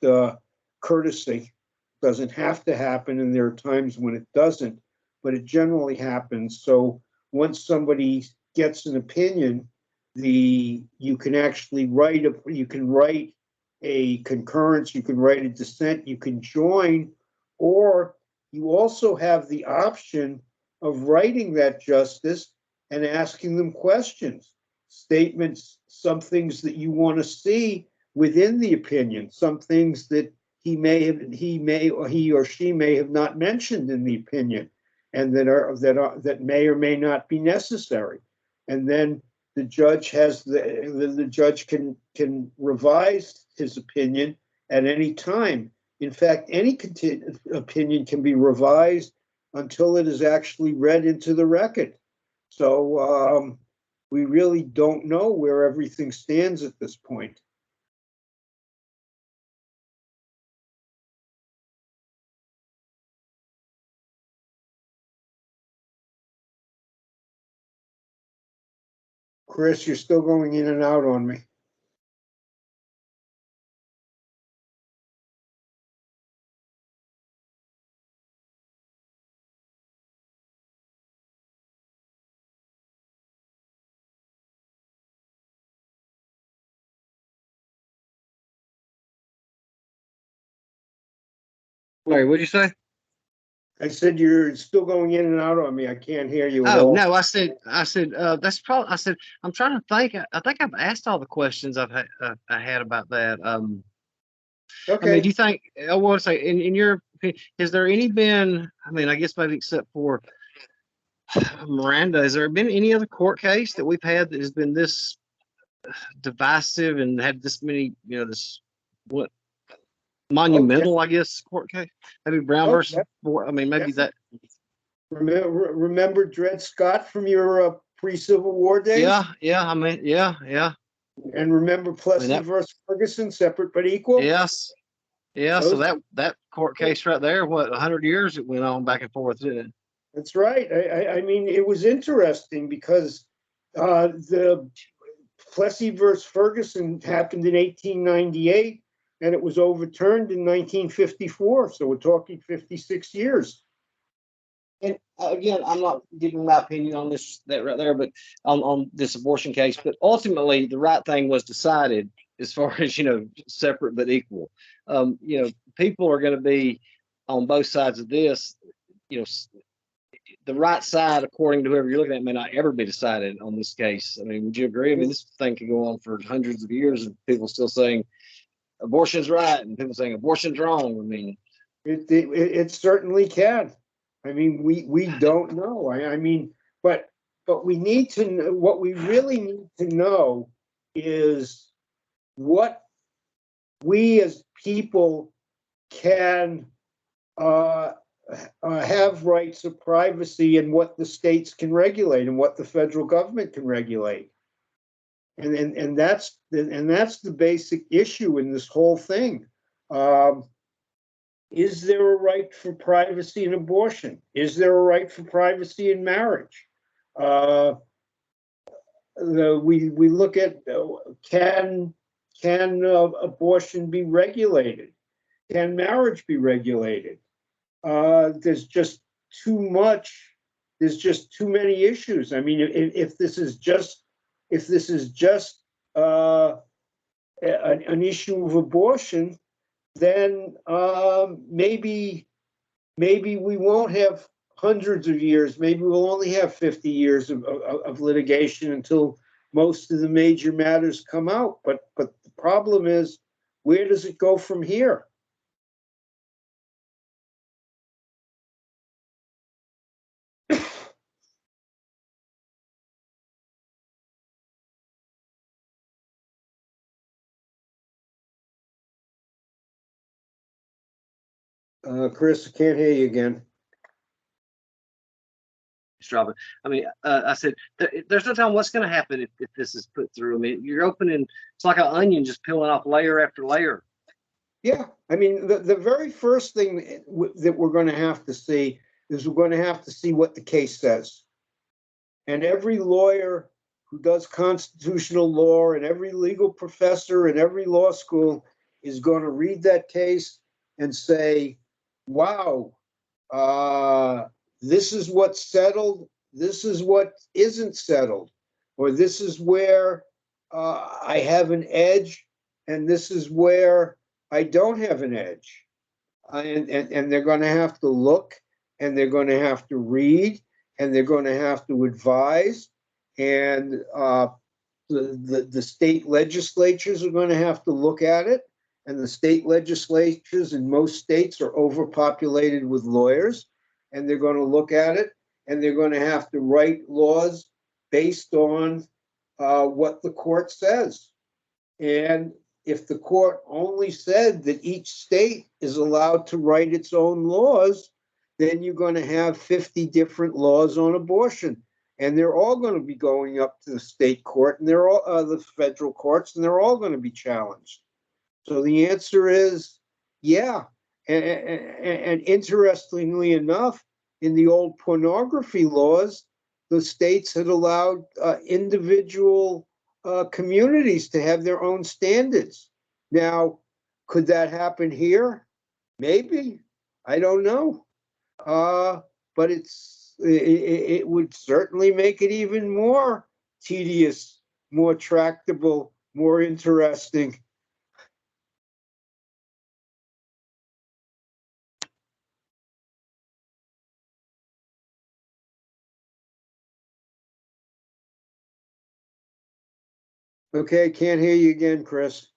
courtesy. Doesn't have to happen, and there are times when it doesn't, but it generally happens. So once somebody gets an opinion, you can actually write a concurrence, you can write a dissent, you can join, or you also have the option of writing that justice and asking them questions, statements, some things that you want to see within the opinion, some things that he or she may have not mentioned in the opinion, and that may or may not be necessary. And then the judge can revise his opinion at any time. In fact, any opinion can be revised until it is actually read into the record. So we really don't know where everything stands at this point. Chris, you're still going in and out on me. Larry, what'd you say? I said you're still going in and out on me. I can't hear you at Oh all. no, I said that's probably. I said I'm trying to think. I think I've asked all the questions I had about that. I mean, Okay. do you think? I want to say, in your opinion, has there any been? I mean, I guess maybe except for Miranda, has there been any other court case that we've had that has been this divisive and had this many, this what monumental, I guess, court case? Maybe Brown versus. I mean, maybe that. Remember Dred Scott from your pre-Civil War days? Yeah. I mean, yeah. And remember Plessy versus Ferguson, separate but equal? Yes. Yeah. So that court case right there, 100 years it went on back and forth, didn't it? That's right. I mean, it was interesting because the Plessy versus Ferguson happened in 1898, and it was overturned in 1954. So we're talking 56 years. And again, I'm not giving my opinion on that right there, but on this abortion case. But ultimately, the right thing was decided as far as separate but equal. People are going to be on both sides of this. The right side, according to whoever you're looking at, may not ever be decided on this case. I mean, would you agree? I mean, this thing could go on for hundreds of years, and people still saying abortion's right and people saying abortion's wrong. I mean, it certainly can. I mean, we don't know. I mean, but we need to know, what we really need to know is what we as people can have rights of privacy and what the states can regulate and what the federal government can regulate. And that's the basic issue in this whole thing. Is there a right for privacy in abortion? Is there a right for privacy in marriage? We look at can abortion be regulated? Can marriage be regulated? There's just too much. There's just too many issues. I mean, if this is just an issue of abortion, then maybe we won't have hundreds of years. Maybe we'll only have 50 years of litigation until most of the major matters come out. But the problem is, where does it go from here? Chris, I can't hear you again. Robin. I mean, I said, there's no telling what's going to happen if this is put through. I mean, you're opening, it's like an onion just peeling off layer after layer. Yeah, I mean, the very first thing that we're going to have to see is we're going to have to see what the case says. And every lawyer who does constitutional law and every legal professor in every law school is going to read that case and say, wow, this is what's settled, this is what isn't settled, or this is where I have an edge, and this is where I don't have an edge. And they're going to have to look, and they're going to have to read, and they're going to have to advise, and the state legislatures are going to have to look at it, and the state legislatures in most states are overpopulated with lawyers, and they're going to look at it, and they're going to have to write laws based on what the court says. And if the court only said that each state is allowed to write its own laws, then you're going to have 50 different laws on abortion. And they're all going to be going up to the state court, and they're all the federal courts, and they're all going to be challenged. So the answer is, yeah. And interestingly enough, in the old pornography laws, the states had allowed individual communities to have their own standards. Now, could that happen here? Maybe. I don't know. But it would certainly make it even more tedious, more tractable, more interesting. Okay, can't hear you again, Chris.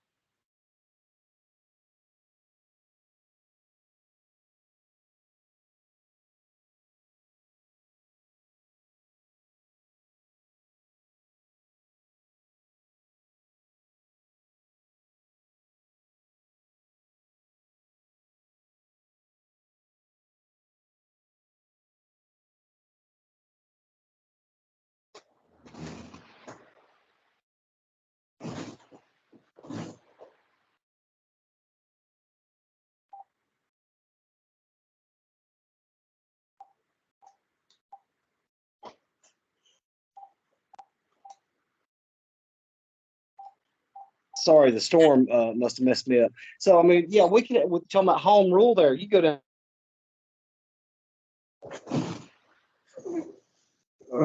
sorry, the storm must have messed me up. So, I mean, yeah, we can, we're talking about home rule there. You go down.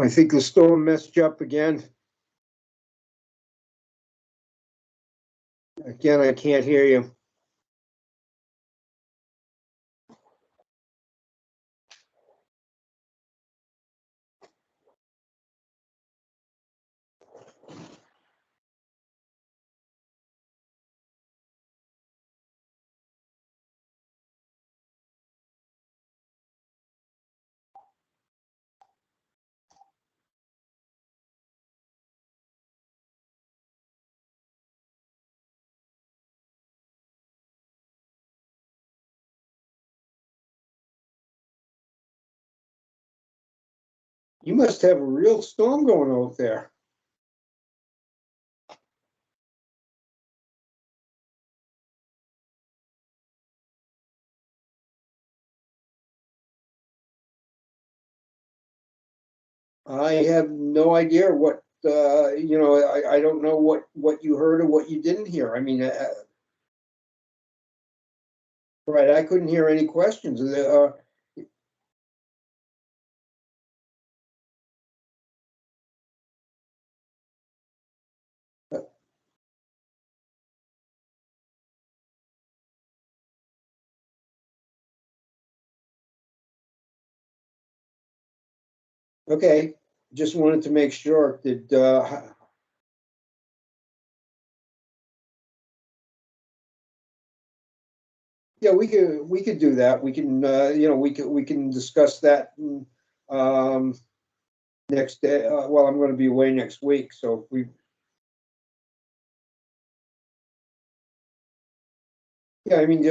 I think the storm messed you up again. Again, I can't hear you. You must have a real storm going out there. I have no idea what, I don't know what you heard or what you didn't hear. I mean, right, I couldn't hear any questions. Okay, just wanted to make sure that, yeah, we could do that. We can, we can discuss that, um, next day. Well, I'm going to be away next week, so yeah, I mean,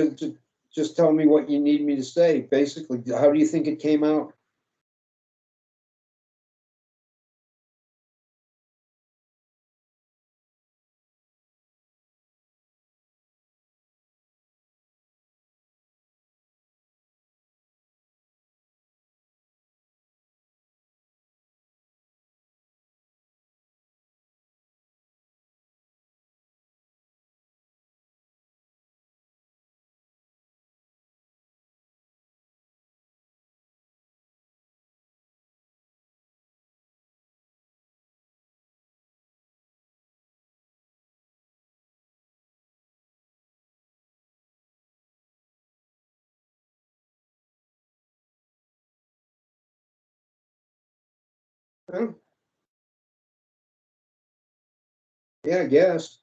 just tell me what you need me to say, basically. How do you think it came out? Huh? Yeah, I guess.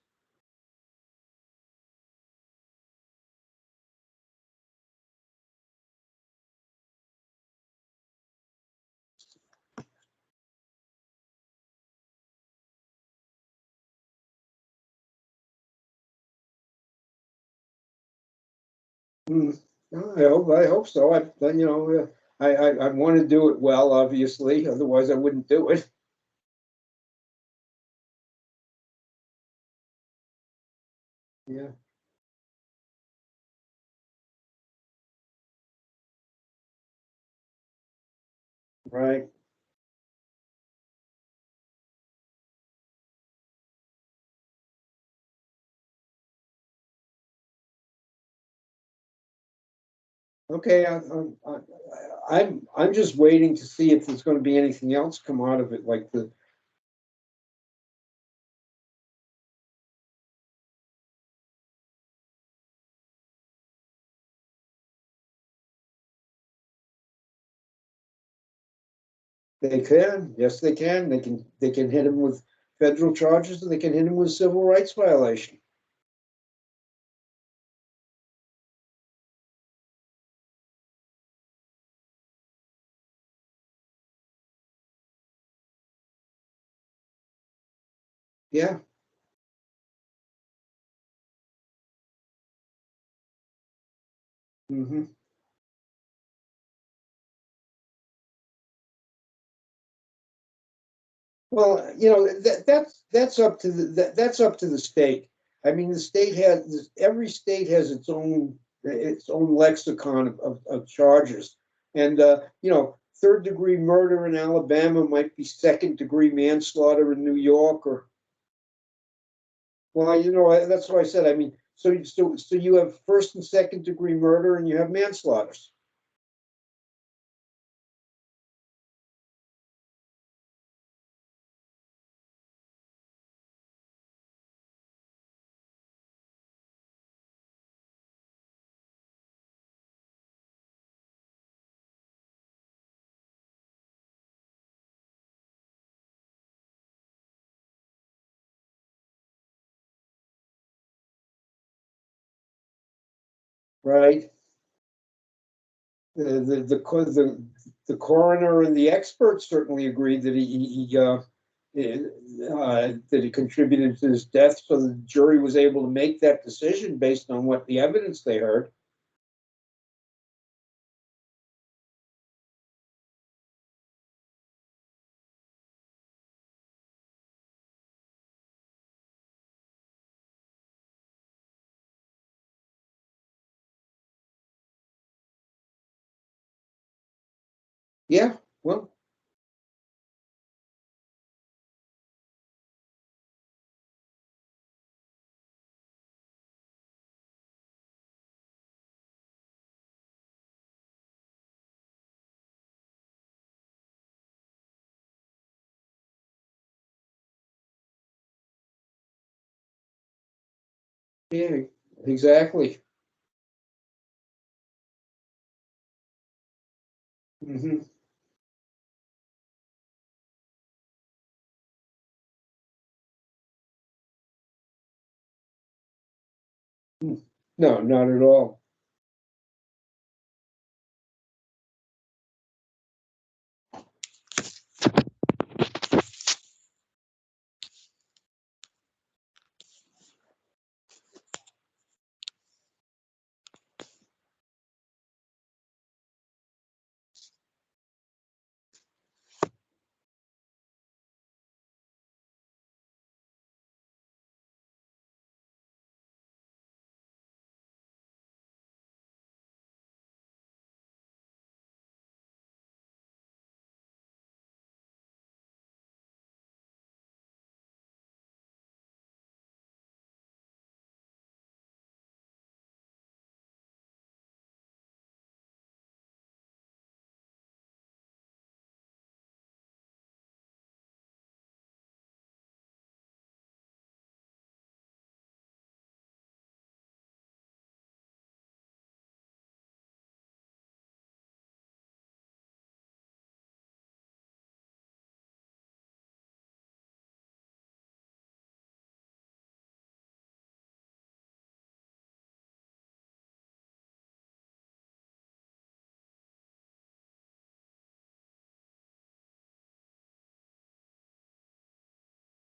Hmm. I hope so. I want to do it well, obviously, otherwise I wouldn't do it. Yeah, right. Okay, I'm just waiting to see if there's going to be anything else come out of it, like they can. Yes, they can. They can hit him with federal charges, and they can hit him with civil rights violation. Yeah. Hmm. Well, that's up to that's up to the state. I mean, the state has every state has its own lexicon of charges, and third degree murder in Alabama might be second degree manslaughter in New York, or well, that's what I said. I mean, so you have first and second degree murder, and you have manslaughters. Right? The coroner and the experts certainly agreed that that he contributed to his death, so the jury was able to make that decision based on what the evidence they heard. Yeah, well. Yeah, exactly. Hmm. No, not at all.